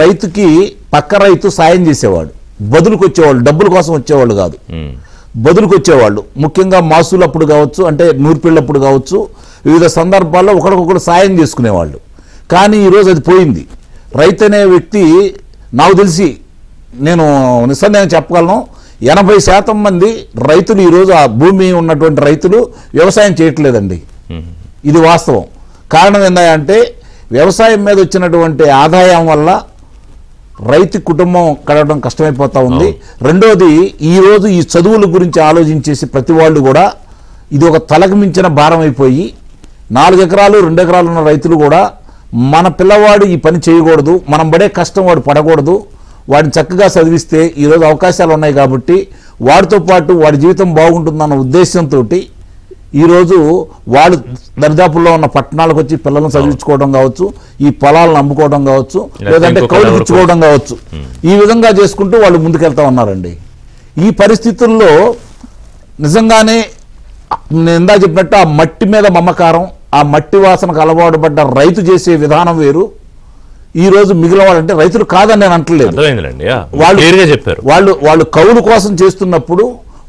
రైతుకి పక్క రైతు సాయం చేసేవాడు, బదులుకు వచ్చేవాళ్ళు, డబ్బుల కోసం వచ్చేవాళ్ళు కాదు, బదులుకు వచ్చేవాళ్ళు. ముఖ్యంగా మాసులప్పుడు కావచ్చు, అంటే నూర్పిళ్ళప్పుడు కావచ్చు, వివిధ సందర్భాల్లో ఒకరికొకరు సాయం చేసుకునేవాళ్ళు. కానీ ఈరోజు అది పోయింది. రైతు అనే వ్యక్తి, నాకు తెలిసి నేను నిస్సందేహం చెప్పగలను, 80% మంది రైతులు ఈరోజు ఆ భూమి ఉన్నటువంటి రైతులు వ్యవసాయం చేయట్లేదండి. ఇది వాస్తవం. కారణం ఏంటంటే వ్యవసాయం మీద వచ్చినటువంటి ఆదాయం వల్ల రైతు కుటుంబం గడవడం కష్టమైపోతా ఉంది. రెండోది, ఈరోజు ఈ చదువుల గురించి ఆలోచించేసి ప్రతి వాళ్ళు కూడా ఇది ఒక తలకు మించిన భారం అయిపోయి 4 ఎకరాలు 2 ఎకరాలు ఉన్న రైతులు కూడా మన పిల్లవాడు ఈ పని చేయకూడదు, మనం పడే కష్టం వాడు పడకూడదు, వాడిని చక్కగా చదివిస్తే ఈరోజు అవకాశాలు ఉన్నాయి కాబట్టి వాడితో పాటు వాడి జీవితం బాగుంటుందన్న ఉద్దేశంతో ఈరోజు వాళ్ళు దరిదాపుల్లో ఉన్న పట్టణాలకు వచ్చి పిల్లలను చదివించుకోవడం కావచ్చు, ఈ పొలాలను అమ్ముకోవడం కావచ్చు, లేదంటే కౌలుకి ఇచ్చుకోవడం కావచ్చు, ఈ విధంగా చేసుకుంటూ వాళ్ళు ముందుకెళ్తా ఉన్నారండి. ఈ పరిస్థితుల్లో నిజంగానే నేను ఇందా చెప్పినట్టు ఆ మట్టి మీద మమకారం, ఆ మట్టి వాసనకు అలవాటు పడ్డ రైతు చేసే విధానం వేరు. ఈ రోజు మిగిలిన వాళ్ళు, అంటే రైతులు కాదని నేను అంటలేదు, వాళ్ళు కౌలు కోసం చేస్తున్నప్పుడు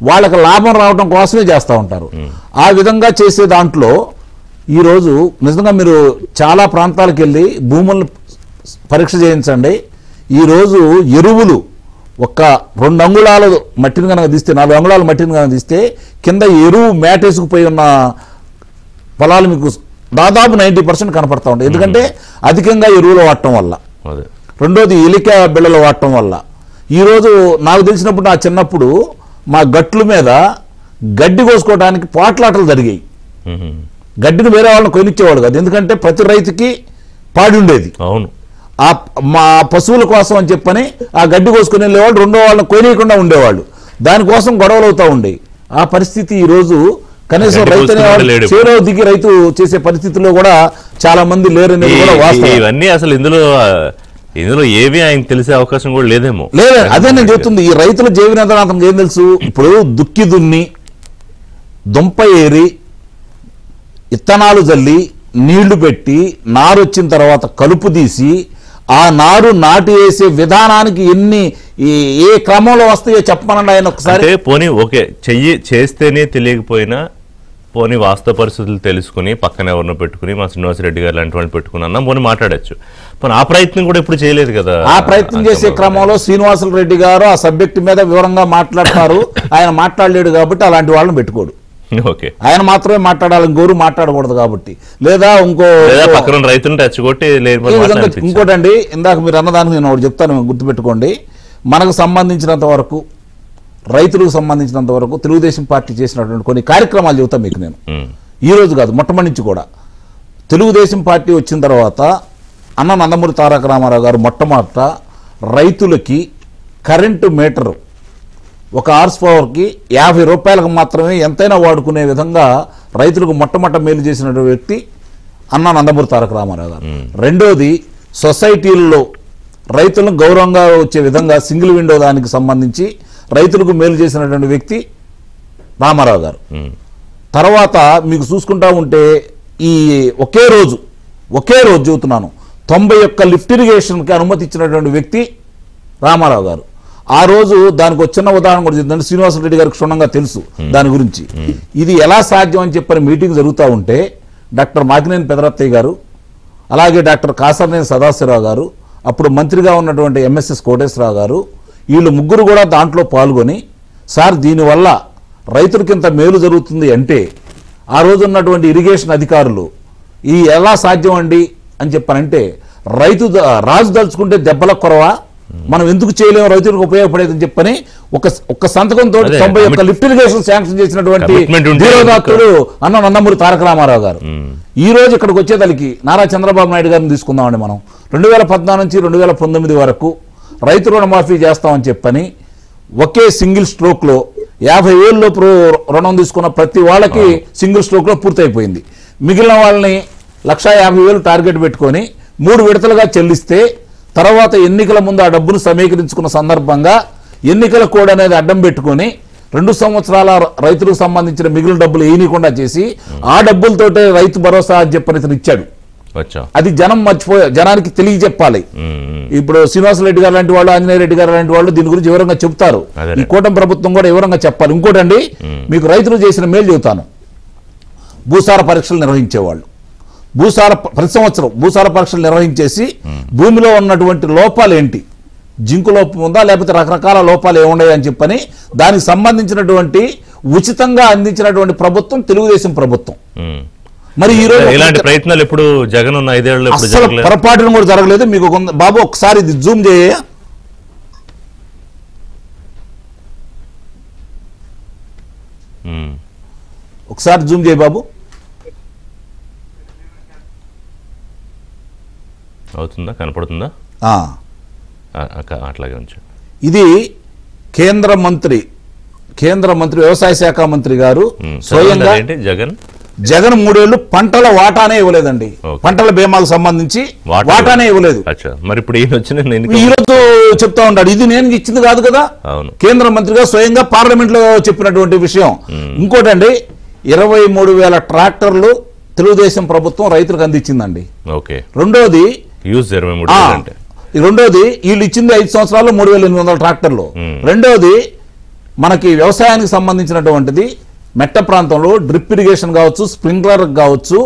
వాళ్ళకి లాభం రావడం కోసమే చేస్తూ ఉంటారు. ఆ విధంగా చేసే దాంట్లో ఈరోజు నిజంగా మీరు చాలా ప్రాంతాలకు వెళ్ళి భూములను పరీక్ష చేయించండి. ఈరోజు ఎరువులు ఒక్క 2 అంగుళాలు మట్టిని కనుక తీస్తే, 4 అంగుళాల మట్టిని కనుక తీస్తే కింద ఎరువు మేటేసుకుపోయి ఉన్న పొలాలు మీకు దాదాపు 90% కనపడతా ఉంటాయి. ఎందుకంటే అధికంగా ఎరువులు వాడటం వల్ల. రెండోది ఎలిక బిళ్ళలు వాడటం వల్ల. ఈరోజు నాకు తెలిసినప్పుడు, నా చిన్నప్పుడు మా గట్ల మీద గడ్డి కోసుకోవడానికి పోట్లాటలు జరిగాయి. గడ్డిని వేరే వాళ్ళని కొనిచ్చేవాడు కాదు, ఎందుకంటే ప్రతి రైతుకి పాడి ఉండేది. అవును, మా పశువుల కోసం అని చెప్పని ఆ గడ్డి కోసుకుని వెళ్ళేవాళ్ళు, రెండో వాళ్ళని కొనియకుండా ఉండేవాళ్ళు. దానికోసం గొడవలు అవుతా ఉండేవి. ఆ పరిస్థితి ఈరోజు కనీసం రైతు అనేవాళ్ళు చేరో దిగి రైతు చేసే పరిస్థితుల్లో కూడా చాలా మంది లేరనేది కూడా వాస్తవం. ఇవన్నీ అసలు ఇందులో ఏవి ఆయన తెలిసే అవకాశం కూడా లేదేమో. లేదు, అదే నేను చెప్తుంది. ఈ రైతుల జీవనం అతనికి ఏం తెలుసు? ఇప్పుడు దుక్కి దున్ని, దుంప ఏరి, ఇత్తనాలు జల్లి, నీళ్లు పెట్టి, నారు వచ్చిన తర్వాత కలుపు తీసి, ఆ నారు నాటి వేసే విధానానికి ఏ క్రమంలో వస్తాయో చెప్పమనండి ఆయన ఒకసారి. పోనీ ఓకే, చేస్తేనే తెలియకపోయినా పోనీ వాస్తవ పరిస్థితులు తెలుసుకుని పక్కన ఎవరినో పెట్టుకుని, మా శ్రీనివాసరెడ్డి గారు లాంటి వాళ్ళు పెట్టుకుని అన్నా పోనీ మాట్లాడచ్చు. పోనీ ఆ ప్రయత్నం కూడా ఇప్పుడు చేయలేదు కదా. ఆ ప్రయత్నం చేసే క్రమంలో శ్రీనివాసరెడ్డి గారు ఆ సబ్జెక్ట్ మీద వివరంగా మాట్లాడతారు. ఆయన మాట్లాడలేడు కాబట్టి అలాంటి వాళ్ళని పెట్టుకోడు. ఓకే, ఆయన మాత్రమే మాట్లాడాలి, ఇంకోరు మాట్లాడకూడదు కాబట్టి. లేదా పక్కన రైతులను తెచ్చుకొట్టి ఇంకోటండి, ఇందాక మీరు అన్నదానికి నేను ఒకటి చెప్తాను, గుర్తుపెట్టుకోండి. మనకు సంబంధించినంత వరకు, రైతులకు సంబంధించినంత వరకు తెలుగుదేశం పార్టీ చేసినటువంటి కొన్ని కార్యక్రమాలు చెబుతాను మీకు నేను. ఈ రోజు కాదు, మొట్టమొదటి నుంచి కూడా తెలుగుదేశం పార్టీ వచ్చిన తర్వాత అన్న నందమూరి తారక రామారావు గారు మొట్టమొదట రైతులకి కరెంటు మీటరు ఒక హార్స్ పవర్కి 50 రూపాయలకు మాత్రమే ఎంతైనా వాడుకునే విధంగా రైతులకు మొట్టమొదట మేలు చేసినటువంటి వ్యక్తి అన్న నందమూరి తారక రామారావు గారు. రెండోది, సొసైటీల్లో రైతులను గౌరవంగా వచ్చే విధంగా సింగిల్ విండో దానికి సంబంధించి రైతులకు మేలు చేసినటువంటి వ్యక్తి రామారావు గారు. తర్వాత మీకు చూసుకుంటా ఉంటే ఈ ఒకే రోజు ఒకే రోజు చెబుతున్నాను 91 లిఫ్ట్ ఇరిగేషన్కి అనుమతి ఇచ్చినటువంటి వ్యక్తి రామారావు గారు. ఆ రోజు దానికి వచ్చిన ఉదాహరణ కూడా చెప్తుందంటే శ్రీనివాసరెడ్డి గారికి క్షుణ్ణంగా తెలుసు దాని గురించి. ఇది ఎలా సాధ్యం అని చెప్పని మీటింగ్ జరుగుతూ ఉంటే డాక్టర్ మాకినేని పెదరత్తయ్య గారు, అలాగే డాక్టర్ కాసర్నేని సదాశివరావు గారు, అప్పుడు మంత్రిగా ఉన్నటువంటి ఎంఎస్ఎస్ కోటేశ్వరరావు గారు, వీళ్ళు ముగ్గురు కూడా దాంట్లో పాల్గొని సార్ దీనివల్ల రైతులకింత మేలు జరుగుతుంది అంటే ఆ రోజు ఉన్నటువంటి ఇరిగేషన్ అధికారులు ఈ ఎలా సాధ్యం అండి అని చెప్పానంటే రాజు దలుచుకుంటే దెబ్బల కొరవ, మనం ఎందుకు చేయలేము, రైతులకు ఉపయోగపడేదని చెప్పని ఒక సంతకంతో 91 లిఫ్ట్ ఇరిగేషన్ శాంక్షన్ చేసినటువంటి ధీరోదాత్తుడు అన్న నందమూరి తారక రామారావు గారు. ఈ రోజు ఇక్కడికి వచ్చేదానికి నారా చంద్రబాబు నాయుడు గారిని తీసుకుందామండి. మనం 2014 నుంచి 2019 వరకు రైతు రుణమాఫీ చేస్తామని చెప్పని ఒకే సింగిల్ స్ట్రోక్ లో 50,000 లోపు రుణం తీసుకున్న ప్రతి వాళ్ళకి సింగిల్ స్ట్రోక్ లో పూర్తయిపోయింది. మిగిలిన వాళ్ళని 150,000 టార్గెట్ పెట్టుకొని 3 విడతలుగా చెల్లిస్తే తర్వాత ఎన్నికల ముందు ఆ డబ్బును సమీకరించుకున్న సందర్భంగా ఎన్నికల కోడ్ అనేది అడ్డం పెట్టుకొని 2 సంవత్సరాల రైతులకు సంబంధించిన మిగిలిన డబ్బులు వేయనీయకుండా చేసి ఆ డబ్బులతోటే రైతు భరోసా అని చెప్పని ఇతను ఇచ్చాడు. అది జనం జనానికి తెలియజెప్పాలి. ఇప్పుడు శ్రీనివాసరెడ్డి గారు లాంటి వాళ్ళు, ఆంజనేయ రెడ్డి గారు లాంటి వాళ్ళు దీని గురించి వివరంగా చెప్తారు. ఈ కూటమి ప్రభుత్వం కూడా వివరంగా చెప్పాలి. ఇంకోటండి, మీకు రైతులు చేసిన మేలు చెబుతాను. భూసార పరీక్షలు నిర్వహించేవాళ్ళు ప్రతి సంవత్సరం భూసార పరీక్షలు నిర్వహించేసి భూమిలో ఉన్నటువంటి లోపాలు ఏంటి, జింకు లోపం ఉందా లేకపోతే రకరకాల లోపాలు ఏమున్నాయి అని చెప్పని దానికి సంబంధించినటువంటి ఉచితంగా అందించినటువంటి ప్రభుత్వం తెలుగుదేశం ప్రభుత్వం. మరి ఈ రోజు ఇలాంటి ప్రయత్నాలు ఎప్పుడు జగన్ ఉన్న 5 ఏళ్లలో పొరపాటును కూడా జరగలేదు. మీకు బాబు ఒకసారి ఇది జూమ్ చేయ, ఒకసారి జూమ్ చేయ బాబు. అవుతుందా, కనపడుతుందా? అట్లాగే ఉంచు. ఇది కేంద్ర మంత్రి వ్యవసాయ శాఖ మంత్రి గారు స్వయంగా జగన్ 3 ఏళ్లు పంటల వాటానే ఇవ్వలేదండి. పంటల బీమాకు సంబంధించి వాటానే ఇవ్వలేదు. మరి ఇప్పుడు ఈ రోజు చెప్తా ఉంటాడు ఇది నేను ఇచ్చింది కాదు కదా, కేంద్ర మంత్రిగా స్వయంగా పార్లమెంట్ లో చెప్పినటువంటి విషయం. ఇంకోటండి 23,000 ట్రాక్టర్లు తెలుగుదేశం ప్రభుత్వం రైతులకు అందించిందండి. రెండోది వీళ్ళు ఇచ్చింది 5 సంవత్సరాల్లో 3,800 ట్రాక్టర్లు. రెండోది మనకి వ్యవసాయానికి సంబంధించినటువంటిది మెట్ట ప్రాంతంలో డ్రిప్ ఇరిగేషన్ కావచ్చు, స్ప్రింక్లర్ కావచ్చు,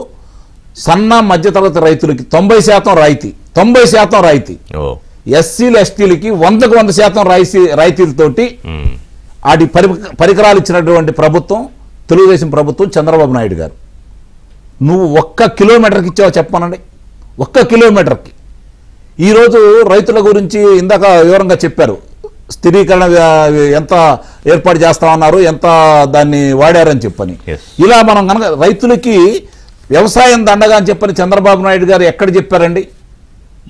సన్న మధ్యతరగతి రైతులకి 90% రాయితీ, 90% రాయితీ. ఎస్సీలు ఎస్టీలకి 100% రాయితీలతోటి వాటి పరికరాలు ఇచ్చినటువంటి ప్రభుత్వం తెలుగుదేశం ప్రభుత్వం, చంద్రబాబు నాయుడు గారు. నువ్వు 1 కిలోమీటర్కి ఇచ్చావో చెప్పానండి, 1 కిలోమీటర్కి. ఈరోజు రైతుల గురించి ఇందాక వివరంగా చెప్పారు. స్థిరీకరణ ఎంత ఏర్పాటు చేస్తామన్నారు, ఎంత దాన్ని వాడారని చెప్పని. ఇలా మనం కనుక రైతులకి వ్యవసాయం దండగా అని చెప్పని చంద్రబాబు నాయుడు గారు ఎక్కడ చెప్పారండి?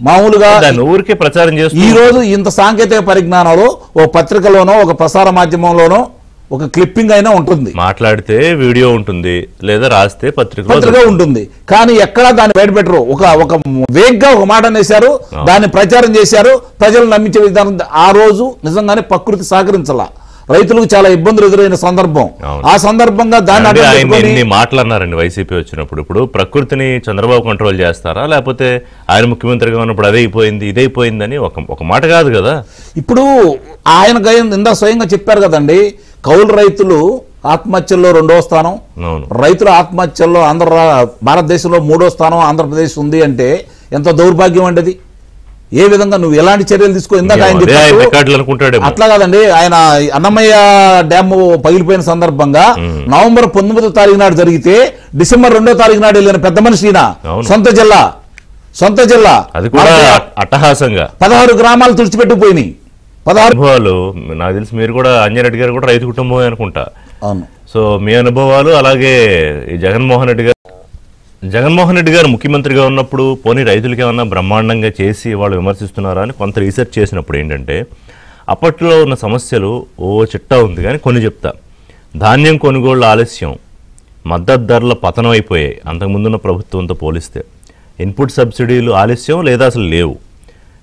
మామూలుగా ఊరికే ప్రచారం చేస్తారు. ఈ రోజు ఇంత సాంకేతిక పరిజ్ఞానంలో ఓ పత్రికలోనో ఒక ప్రసార మాధ్యమంలోనో ఒక క్లిప్పింగ్ అయినా ఉంటుంది, మాట్లాడితే వీడియో ఉంటుంది, లేదా రాస్తే పత్రిక ఉంటుంది. కానీ ఎక్కడా దాన్ని బయటపెట్టరు. ఒక వేగ్గా ఒక మాట అనేశారు, దాన్ని ప్రచారం చేశారు, ప్రజలు నమ్మించే విధానం. ఆ రోజు నిజంగానే ప్రకృతి సహకరించాల, రైతులకు చాలా ఇబ్బందులు ఎదురైన సందర్భం. ఆ సందర్భంగా దాన్ని మాట్లాడినారండి వైసీపీ వచ్చినప్పుడు. ఇప్పుడు ప్రకృతిని చంద్రబాబు కంట్రోల్ చేస్తారా, లేకపోతే ఆయన ముఖ్యమంత్రిగా ఉన్నప్పుడు అదైపోయింది ఇదైపోయిందని ఒక మాట కాదు కదా. ఇప్పుడు ఆయన ఇందా స్వయంగా చెప్పారు కదండి, కౌలు రైతులు ఆత్మహత్యల్లో 2వ స్థానం, రైతుల ఆత్మహత్యల్లో భారతదేశంలో 3వ స్థానం ఆంధ్రప్రదేశ్ ఉంది అంటే ఎంత దౌర్భాగ్యం అండి అది. ఏ విధంగా నువ్వు ఎలాంటి చర్యలు తీసుకో, ఇందాక ఆయన అట్లా కాదండి. ఆయన అన్నమయ్య డ్యామ్ పగిలిపోయిన సందర్భంగా నవంబర్ 19వ తారీఖు నాడు జరిగితే డిసెంబర్ 2వ తారీఖు నాడు వెళ్ళిన పెద్ద మనిషి సొంత జిల్లా అట్టహాసంగా 16 గ్రామాలు తుడిచిపెట్టుకుపోయినాయి. 16 అనుభవాలు నాకు తెలిసి మీరు కూడా అంజరెడ్డి గారు కూడా రైతు కుటుంబం అనుకుంటా. సో మీ అనుభవాలు అలాగే ఈ జగన్మోహన్ రెడ్డి గారు ముఖ్యమంత్రిగా ఉన్నప్పుడు పోనీ రైతులకి ఏమన్నా బ్రహ్మాండంగా చేసి వాళ్ళు విమర్శిస్తున్నారా అని కొంత రీసెర్చ్ చేసినప్పుడు ఏంటంటే అప్పట్లో ఉన్న సమస్యలు చిట్టా ఉంది. కానీ కొన్ని చెప్తా. ధాన్యం కొనుగోళ్ల ఆలస్యం, మద్దతు ధరల పతనం అయిపోయాయి అంతకుముందున్న ప్రభుత్వంతో పోలిస్తే. ఇన్పుట్ సబ్సిడీలు ఆలస్యం లేదా అసలు లేవు.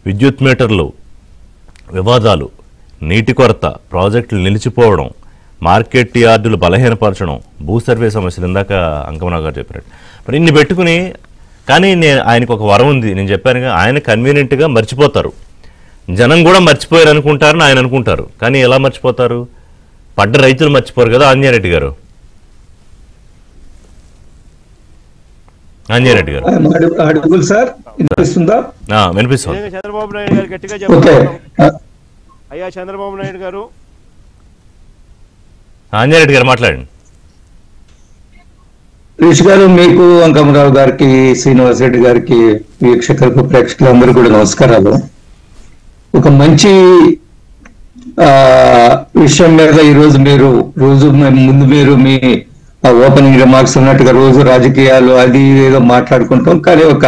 విద్యుత్ మీటర్లు వివాదాలు, నీటి కొరత, ప్రాజెక్టులు నిలిచిపోవడం, మార్కెట్ యార్డులు బలహీనపరచడం, భూ సర్వే సమస్యలు ఇందాక అంకమరావు గారు చెప్పారు. మరి ఇన్ని పెట్టుకుని కానీ ఆయనకు ఒక వరం ఉంది, నేను చెప్పానుగా, ఆయన కన్వీనియంట్గా మర్చిపోతారు. జనం కూడా మర్చిపోయారు అనుకుంటారని ఆయన అనుకుంటారు. కానీ ఎలా మర్చిపోతారు? పడ్డ రైతులు మర్చిపోరు కదా. ఆంజనేయరెడ్డి గారు అడుగులు సార్ వినిపిస్తుందా? వినిపిస్తుంది. చంద్రబాబు నాయుడు గారు గట్టిగా చెప్పారు. అయ్యా చంద్రబాబు నాయుడు గారు, ఆంజనేయరెడ్డి గారు మాట్లాడండి. రిషి గారు, మీకు, అంకమరావు గారికి, శ్రీనివాసరెడ్డి గారికి, వీక్షకులకు, ప్రేక్షకులందరూ కూడా నమస్కారాలు. ఒక మంచి విషయం మీద ఈరోజు మీరు మీ ఓపెనింగ్ రిమార్క్స్ ఉన్నట్టుగా రోజు రాజకీయాలు అది ఏదో మాట్లాడుకుంటాం, కానీ ఒక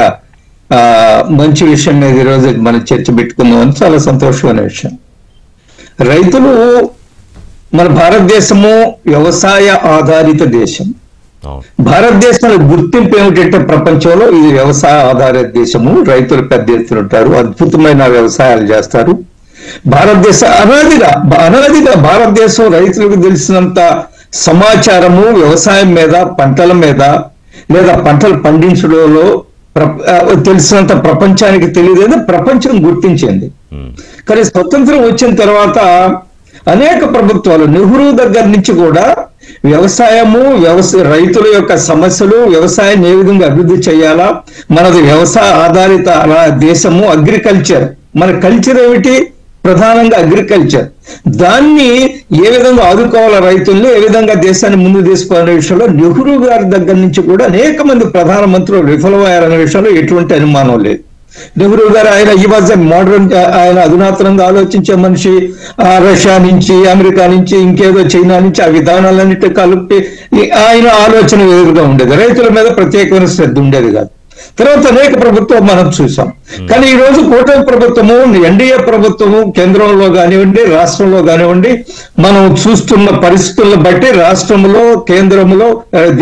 మంచి విషయం మీద ఈరోజు మనం చర్చ పెట్టుకుందాం అని చాలా సంతోషమైన విషయం. రైతులు, మన భారతదేశము వ్యవసాయ ఆధారిత దేశం. భారతదేశంలో గుర్తింపు ఏమిటంటే ప్రపంచంలో ఇది వ్యవసాయ ఆధారిత దేశము. రైతులు పెద్ద ఎత్తున ఉంటారు, అద్భుతమైన వ్యవసాయాలు చేస్తారు. అనాదిగా భారతదేశం రైతులకు తెలిసినంత సమాచారము వ్యవసాయం మీద, పంటల మీద, లేదా పంటలు పండించడంలో తెలిసినంత ప్రపంచానికి తెలియదని ప్రపంచం గుర్తించింది. కానీ స్వతంత్రం వచ్చిన తర్వాత అనేక ప్రభుత్వాలు, నెహ్రూ దగ్గర నుంచి కూడా రైతుల యొక్క సమస్యలు, వ్యవసాయం ఏ విధంగా అభివృద్ధి చేయాలా, మనది వ్యవసాయ ఆధారిత దేశము, అగ్రికల్చర్, మన కల్చర్ ఏమిటి? ప్రధానంగా అగ్రికల్చర్. దాన్ని ఏ విధంగా ఆదుకోవాలా, రైతుల్ని ఏ విధంగా దేశాన్ని ముందు తీసుకోవాలనే విషయంలో నెహ్రూ గారి దగ్గర నుంచి కూడా అనేక మంది ప్రధానమంత్రులు విఫలమయ్యారనే విషయంలో ఎటువంటి అనుమానం లేదు. నెహ్రూ గారు ఈ వాజ్ మోడర్న్, ఆయన అధునాతనంగా ఆలోచించే మనిషి. రష్యా నుంచి, అమెరికా నుంచి, ఇంకేదో చైనా నుంచి ఆ విధానాలన్నిటి కలిపి ఆయన ఆలోచన ఎదురుగా ఉండేది. రైతుల మీద ప్రత్యేకమైన శ్రద్ధ ఉండేది కాదు. తర్వాత అనేక ప్రభుత్వం మనం చూసాం. కానీ ఈ రోజు కూటమి ప్రభుత్వము, ఎన్డీఏ ప్రభుత్వము కేంద్రంలో కానివ్వండి, రాష్ట్రంలో కానివ్వండి, మనం చూస్తున్న పరిస్థితులను బట్టి రాష్ట్రంలో, కేంద్రంలో,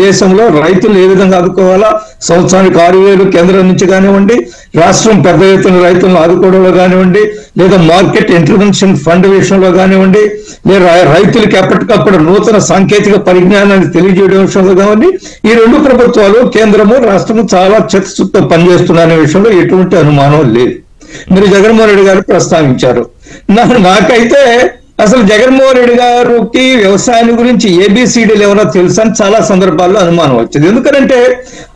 దేశంలో రైతులు ఏ విధంగా ఆదుకోవాలా, సంవత్సరానికి 6,000 కేంద్రం నుంచి కానివ్వండి, రాష్ట్రం పెద్ద ఎత్తున రైతులను ఆదుకోవడంలో కానివ్వండి, లేదా మార్కెట్ ఇంటర్వెన్షన్ ఫండ్ విషయంలో కానివ్వండి, లేదా రైతులకి ఎప్పటికప్పుడు నూతన సాంకేతిక పరిజ్ఞానాన్ని తెలియజేయడం విషయంలో కానివ్వండి, ఈ రెండు ప్రభుత్వాలు, కేంద్రము, రాష్ట్రము చాలా చిత్తశుద్ధితో పనిచేస్తున్న విషయంలో ఎటువంటి అనుమానం లేదు. మీరు జగన్మోహన్ రెడ్డి గారు ప్రస్తావించారు. నాకైతే అసలు జగన్మోహన్ రెడ్డి గారికి వ్యవసాయం గురించి ఏబిసిడీలు ఏమైనా తెలుసా అని చాలా సందర్భాల్లో అనుమానం వచ్చింది. ఎందుకంటే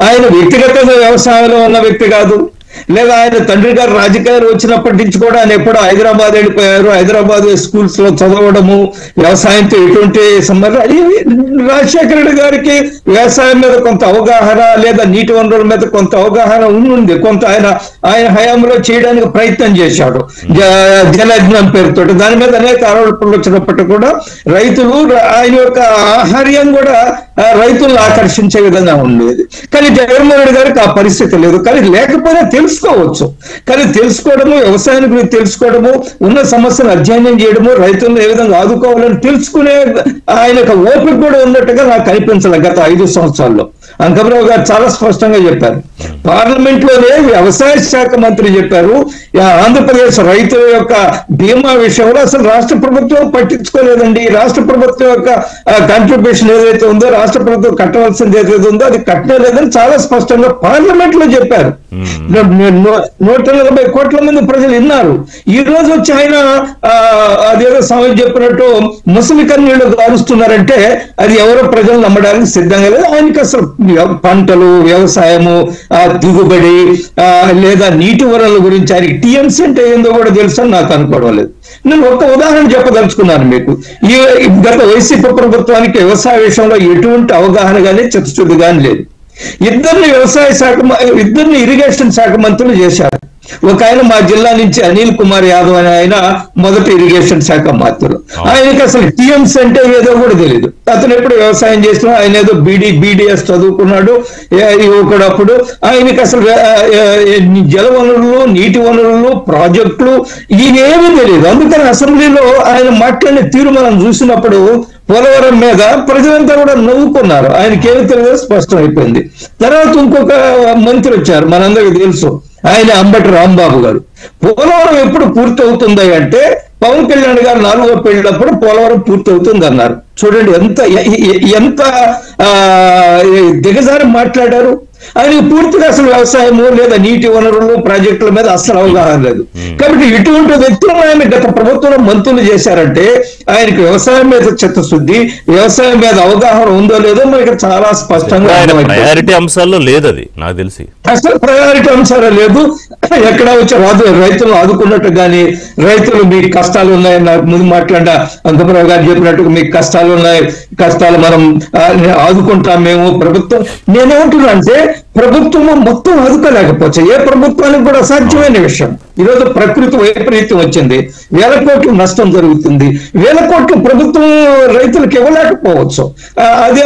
ఆయన వ్యక్తిగత వ్యవసాయంలో ఉన్న వ్యక్తి కాదు, లేదా ఆయన తండ్రి గారు రాజకీయాలు వచ్చినప్పటి నుంచి కూడా ఆయన ఎప్పుడో హైదరాబాద్ వెళ్ళిపోయారు. హైదరాబాద్ స్కూల్స్ లో చదవడము, వ్యవసాయంతో ఎటువంటి సంబంధం. రాజశేఖర రెడ్డి గారికి వ్యవసాయం మీద కొంత అవగాహన, లేదా నీటి వనరుల మీద కొంత అవగాహన ఉంది. కొంత ఆయన హయాంలో చేయడానికి ప్రయత్నం చేశాడు జలయజ్ఞం పేరుతో. దాని మీద అనేక ఆరోపణలు వచ్చినప్పటికీ కూడా రైతులు, ఆయన యొక్క ఆహార్యం కూడా రైతులను ఆకర్షించే విధంగా ఉండేది. కానీ జగన్మోహన్ రెడ్డి గారికి ఆ పరిస్థితి లేదు. కానీ లేకపోయినా తెలుసుకోవచ్చు. కానీ తెలుసుకోవడము, వ్యవసాయం గురించి తెలుసుకోవడము, ఉన్న సమస్యను అధ్యయనం చేయడము, రైతులను ఏ విధంగా ఆదుకోవాలని తెలుసుకునే ఆయనకు ఓపిక కూడా ఉన్నట్టుగా నాకు కనిపించలేదు గత 5 సంవత్సరాల్లో. అంకమరావు గారు చాలా స్పష్టంగా చెప్పారు. పార్లమెంట్ లోనే వ్యవసాయ శాఖ మంత్రి చెప్పారు, ఆంధ్రప్రదేశ్ రైతుల యొక్క బీమా విషయంలో అసలు రాష్ట్ర ప్రభుత్వం పట్టించుకోలేదండి. రాష్ట్ర ప్రభుత్వం యొక్క కాంట్రిబ్యూషన్ ఏదైతే ఉందో, రాష్ట్ర ప్రభుత్వం కట్టవలసింది ఏదైతే ఉందో అది కట్టలేదని చాలా స్పష్టంగా పార్లమెంట్ లో చెప్పారు. 140 కోట్ల మంది ప్రజలు విన్నారు. ఈ రోజు వచ్చి ఆయన అదేదో సమయం చెప్పినట్టు ముసలి కన్నీళ్లు గారుస్తున్నారంటే అది ఎవరో ప్రజలు నమ్మడానికి సిద్ధంగా లేదు. ఆయనకి అసలు పంటలు, వ్యవసాయము, దిగుబడి, లేదా నీటి వనరుల గురించి ఆయనకి టీఎంసీ అంటే ఏందో కూడా తెలుసు అని నాకు అనుకోవడం లేదు. నేను ఒక ఉదాహరణ చెప్పదలుచుకున్నాను మీకు. గత వైసీపీ ప్రభుత్వానికి వ్యవసాయ విషయంలో ఎటువంటి అవగాహన కానీ చిత్తశుద్ధి కానీ లేదు. ఇద్దరిని ఇరిగేషన్ శాఖ మంత్రులు చేశారు. ఒక ఆయన మా జిల్లా నుంచి అనిల్ కుమార్ యాదవ్ అని ఆయన మొదటి ఇరిగేషన్ శాఖ మంత్రులు. ఆయనకి అసలు టీఎంసీ అంటే ఏదో కూడా తెలియదు. అతను ఎప్పుడు వ్యవసాయం చేసినా ఆయన ఏదో బీడీఎస్ చదువుకున్నాడు ఒకడప్పుడు. ఆయనకి అసలు జల వనరులు, నీటి వనరులు, ప్రాజెక్టులు ఇవేమీ తెలియదు. అందుకని అసెంబ్లీలో ఆయన మాట్లాడిన తీరు మనం చూసినప్పుడు పోలవరం మీద ప్రజలంతా కూడా నవ్వుకున్నారు. ఆయనకేమీ తెలియదు, స్పష్టం అయిపోయింది. తర్వాత ఇంకొక మంత్రి వచ్చారు, మనందరికీ తెలుసు, ఆయన అంబటి రాంబాబు గారు. పోలవరం ఎప్పుడు పూర్తి అవుతుంది అంటే పవన్ కళ్యాణ్ గారు 4వ పెళ్ళినప్పుడు పోలవరం పూర్తి అవుతుంది అన్నారు. చూడండి ఎంత దిగజారి మాట్లాడారు. ఆయనకి పూర్తిగా అసలు వ్యవసాయము లేదా నీటి వనరులు ప్రాజెక్టుల మీద అసలు అవగాహన లేదు. కాబట్టి ఇటువంటి వ్యక్తులను ఆయన గత ప్రభుత్వంలో మంత్రులు చేశారంటే ఆయనకి వ్యవసాయం మీద చిత్తశుద్ధి, వ్యవసాయం మీద అవగాహన ఉందో లేదో మనకి చాలా స్పష్టంగా ప్రయారిటీ అంశాల్లో లేదు, అది నాకు తెలిసి అసలు ప్రయారిటీ అంశాలు లేదు. ఎక్కడ వచ్చి రైతులు ఆదుకున్నట్టు కానీ, రైతులు మీకు కష్టాలు ఉన్నాయి, నాకు ముందు మాట్లాడిన అంకమరావు గారు చెప్పినట్టుగా మీకు కష్టాలు ఉన్నాయి, కష్టాలు మనం ఆదుకుంటాం మేము ప్రభుత్వం. నేనేమంటున్నా అంటే ప్రభుత్వం మొత్తం ఆదుకోలేకపోవచ్చు, ఏ ప్రభుత్వానికి కూడా అసాధ్యమైన విషయం. ఈరోజు ప్రకృతి వైపరీత్యం వచ్చింది, 1000 కోట్ల నష్టం జరుగుతుంది, 1000 కోట్లు ప్రభుత్వం రైతులకు ఇవ్వలేకపోవచ్చు.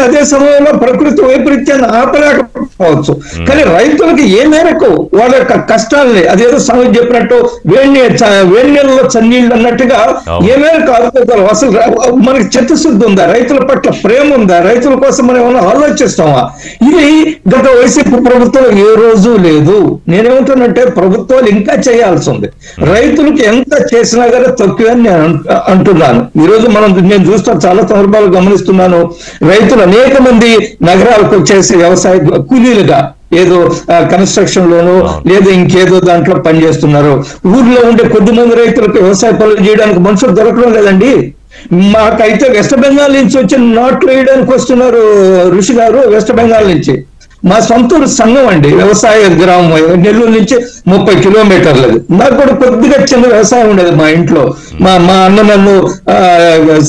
అదే సమయంలో ప్రకృతి వైపరీత్యాన్ని ఆపలేకపోవచ్చు. కానీ రైతులకు ఏ మేరకు వాళ్ళ యొక్క కష్టాలని, అదేదో సమయం చెప్పినట్టు వేడి నీళ్ళలో చన్నీళ్ళు అన్నట్టుగా ఏ మేరకు ఆదుకోగలరు? అసలు మనకి చిత్తశుద్ధి ఉందా? రైతుల పట్ల ప్రేమ ఉందా? రైతుల కోసం మనం ఏమైనా ఆలోచిస్తామా? ఇది గత వైసీపీ ప్రభుత్వం ఏ రోజు లేదు. నేనేమంటానంటే ప్రభుత్వాలు ఇంకా చేయాల్సి ఉంది. రైతులకు ఎంత చేసినా కానీ తక్కువని నేను అంటున్నాను. ఈరోజు నేను చూస్తాను, చాలా సందర్భాలు గమనిస్తున్నాను, రైతులు అనేక మంది నగరాలకు వచ్చేసి వ్యవసాయ కూలీలుగా ఏదో కన్స్ట్రక్షన్ లోను లేదా ఇంకేదో దాంట్లో పనిచేస్తున్నారు. ఊర్లో ఉండే కొద్దిమంది రైతులకు వ్యవసాయ పనులు చేయడానికి మనుషులు దొరకడం లేదండి. మాకైతే వెస్ట్ బెంగాల్ నుంచి వచ్చి నాట్లు వేయడానికి వస్తున్నారు ఋషి గారు, వెస్ట్ బెంగాల్ నుంచి. మా సొంతూరు సంఘం అండి, వ్యవసాయ గ్రామం, నెల్లూరు నుంచి 30 కిలోమీటర్లు. నాకు కూడా కొద్దిగా చిన్న వ్యవసాయం ఉండేది మా ఇంట్లో. మా అన్న నన్ను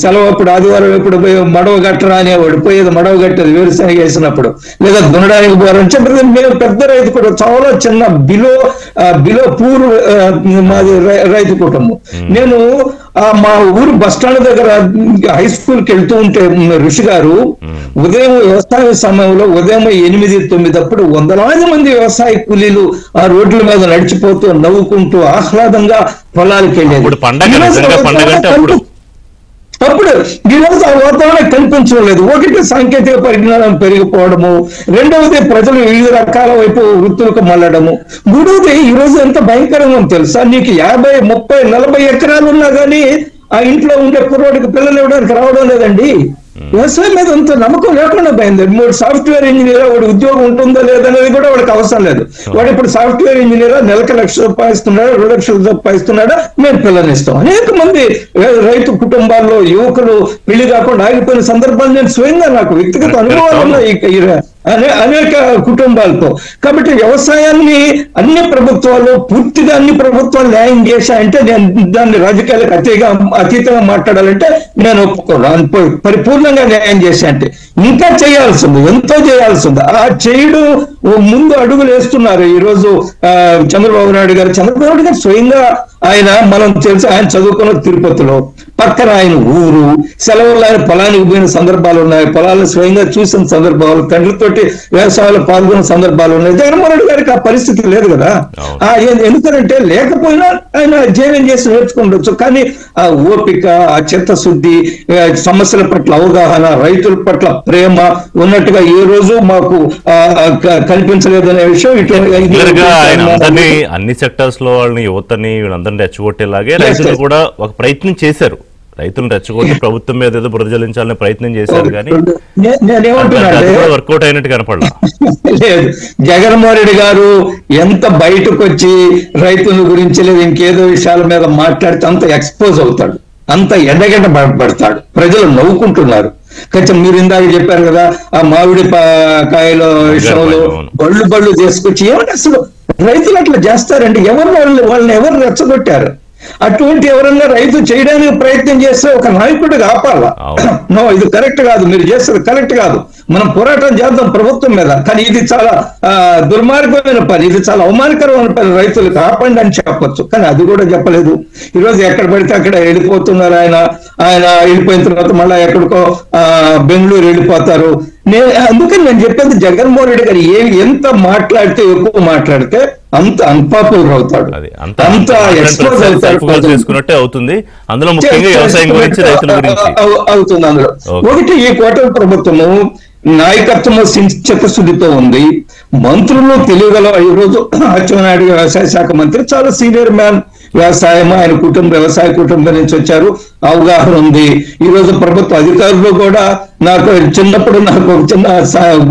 సెలవు అప్పుడు ఆదివారం ఎప్పుడు మడవ గట్టరా అనేవాడు, పోయేది మడవ గట్టేది వ్యవసాయం చేసినప్పుడు, లేదా దున్నడానికి పోవాలని చెప్పి. మేము పెద్ద రైతు కూడా, చాలా చిన్న బిలో పూర్ మాది రైతు కుటుంబం. నేను మా ఊరు బస్టాండ్ దగ్గర హై స్కూల్కి వెళ్తూ ఉంటే ఋషి గారు ఉదయం వ్యవసాయ సమయంలో ఉదయం 8-9 అప్పుడు వందలాది మంది వ్యవసాయ కూలీలు ఆ రోడ్ల మీద నడిచిపోతూ నవ్వుకుంటూ ఆహ్లాదంగా పొలాలకు వెళ్ళేది. అప్పుడు ఈరోజు ఆ వాతావరణం కనిపించడం లేదు. ఒకటి సాంకేతిక పరిజ్ఞానం పెరిగిపోవడము, రెండవది ప్రజలు వివిధ రకాల వైపు వృత్తులకు మళ్ళడము, మూడవది ఈరోజు ఎంత భయంకరంగా తెలుసా, నీకు 50, 30, 40 ఎకరాలు ఉన్నా కానీ ఆ ఇంట్లో ఉండే కుర్రోడికి పిల్లలు ఇవ్వడానికి రావడం లేదండి. వ్యవసాయం మీద అంత నమ్మకం లేకుండా పోయింది. 3 సాఫ్ట్వేర్ ఇంజనీర్ వాడి ఉద్యోగం ఉంటుందో లేదనేది కూడా వాడికి అవసరం లేదు. వాడు ఇప్పుడు సాఫ్ట్వేర్ ఇంజనీర్ నెలకు ₹1,00,000 ఇస్తున్నాడా, ₹2,00,000 ఇస్తున్నాడా, మేము పిల్లనిస్తాం. అనేక మంది రైతు కుటుంబాల్లో యువకులు పెళ్లి కాకుండా ఆగిపోయిన సందర్భాలు నేను స్వయంగా నాకు వ్యక్తిగత అనుభవాలు ఉన్నాయి అనేక కుటుంబాలతో. కాబట్టి వ్యవసాయాన్ని అన్ని ప్రభుత్వాలు పూర్తిగా అన్ని ప్రభుత్వాలు న్యాయం చేశాయంటే నేను దాన్ని రాజకీయాలకు అతీతంగా మాట్లాడాలంటే నేను ఒప్పుకోను. పరిపూర్ణంగా న్యాయం చేశా అంటే ఇంకా చేయాల్సి ఉంది, ఎంతో చేయాల్సి ఉంది. ఆ చేయడం ముందు అడుగులు వేస్తున్నారు ఈరోజు చంద్రబాబు నాయుడు గారు స్వయంగా ఆయన, మనం తెలుసు ఆయన చదువుకున్న తిరుపతిలో, పక్కన ఆయన ఊరు, సెలవులు ఆయన పొలానికి పోయిన సందర్భాలు ఉన్నాయి, పొలాలను స్వయంగా చూసిన సందర్భాలు, తండ్రితోటి వ్యవసాయంలో పాల్గొన్న సందర్భాలు ఉన్నాయి. జగన్మోహన్ రెడ్డి గారికి ఆ పరిస్థితి లేదు కదా. ఎందుకంటే లేకపోయినా ఆయన అధ్యయనం చేసి నేర్చుకుండొచ్చు. కానీ ఆ ఓపిక, ఆ చిత్తశుద్ధి, సమస్యల పట్ల అవగాహన, రైతుల పట్ల ప్రేమ ఉన్నట్టుగా ఏ రోజు మాకు కనిపించలేదు అనే విషయం అన్ని సెక్టర్స్ లో వాళ్ళని, యువతని, వీళ్ళందరినీ రెచ్చగొట్టేలాగే రైతులు కూడా ఒక ప్రయత్నం చేశారు. రైతులను రెచ్చగొట్టి ప్రభుత్వం మీద ఏదో బురదలించాలనే ప్రయత్నం చేశారు, కానీ వర్కౌట్ అయినట్టు కనపడలా. లేదు, జగన్మోహన్ రెడ్డి గారు ఎంత బయటకు వచ్చి రైతుల గురించి లేదు ఇంకేదో విషయాల మీద మాట్లాడితే అంత ఎక్స్పోజ్ అవుతాడు, అంత ఎండగంట పడతాడు. ప్రజలు నవ్వుకుంటున్నారు. కొంచెం మీరు ఇందాక చెప్పారు కదా ఆ మామిడి కాయల విషయంలో బళ్ళు చేసుకొచ్చి ఏమంటే అసలు రైతులు అట్లా చేస్తారండి. వాళ్ళని ఎవరు రెచ్చగొట్టారు? అటువంటి ఎవరన్నా రైతు చేయడానికి ప్రయత్నం చేస్తే ఒక నాయకుడిగా ఆపాలా? నో, ఇది కరెక్ట్ కాదు, మీరు చేసేది కరెక్ట్ కాదు, మనం పోరాటం చేద్దాం ప్రభుత్వం మీద. కానీ ఇది చాలా దుర్మార్గమైన పని, ఇది చాలా అవమానకరమైన పని, రైతులకు ఆపండి అని చెప్పొచ్చు. కానీ అది కూడా చెప్పలేదు. ఈరోజు ఎక్కడ పడితే అక్కడ వెళ్ళిపోతున్నారు. ఆయన వెళ్ళిపోయిన తర్వాత మళ్ళీ ఎక్కడికో బెంగళూరు వెళ్ళిపోతారు. అందుకని నేను చెప్పేది జగన్మోహన్ రెడ్డి గారు ఎంత మాట్లాడితే, ఎక్కువ మాట్లాడితే అంత అన్పాపులర్ అవుతాడు, అంత ఎక్స్పోజ్ అవుతాడు అవుతుంది. అందులో ముఖ్యంగా వ్యవసాయం గురించి, రైతుల గురించి అవుతుంది. అందులో ఒకటి, ఈ కూటమి ప్రభుత్వము నాయకత్వము చిత్తశుద్ధితో ఉంది, మంత్రులు తెలియగల. ఈరోజు అచ్చెన్నాయుడు వ్యవసాయ శాఖ మంత్రి చాలా సీనియర్ మ్యాన్, వ్యవసాయం, ఆయన వ్యవసాయ కుటుంబం నుంచి వచ్చారు, అవగాహన ఉంది. ఈ రోజు ప్రభుత్వ అధికారులు కూడా నాకు చిన్నప్పుడు నాకు ఒక చిన్న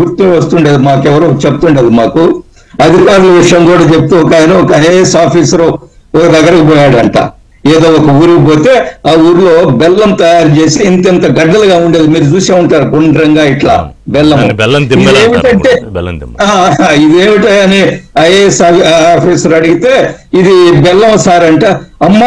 గుర్తు వస్తుండేది, మాకెవరో చెప్తుండేది, మాకు అధికారుల విషయం కూడా చెప్తూ ఒక ఐఏఎస్ ఆఫీసర్ ఒక దగ్గరకు పోయాడంట. ఏదో ఒక ఊరికి పోతే ఆ ఊర్లో బెల్లం తయారు చేసి ఇంత గడ్డలుగా ఉండేది, మీరు చూసే ఉంటారు, గుండ్రంగా ఇట్లా బెల్లం. ఇదేమిటో అని ఐఏఎస్ ఆఫీసర్ అడిగితే ఇది బెల్లం సార్ అంటే, అమ్మ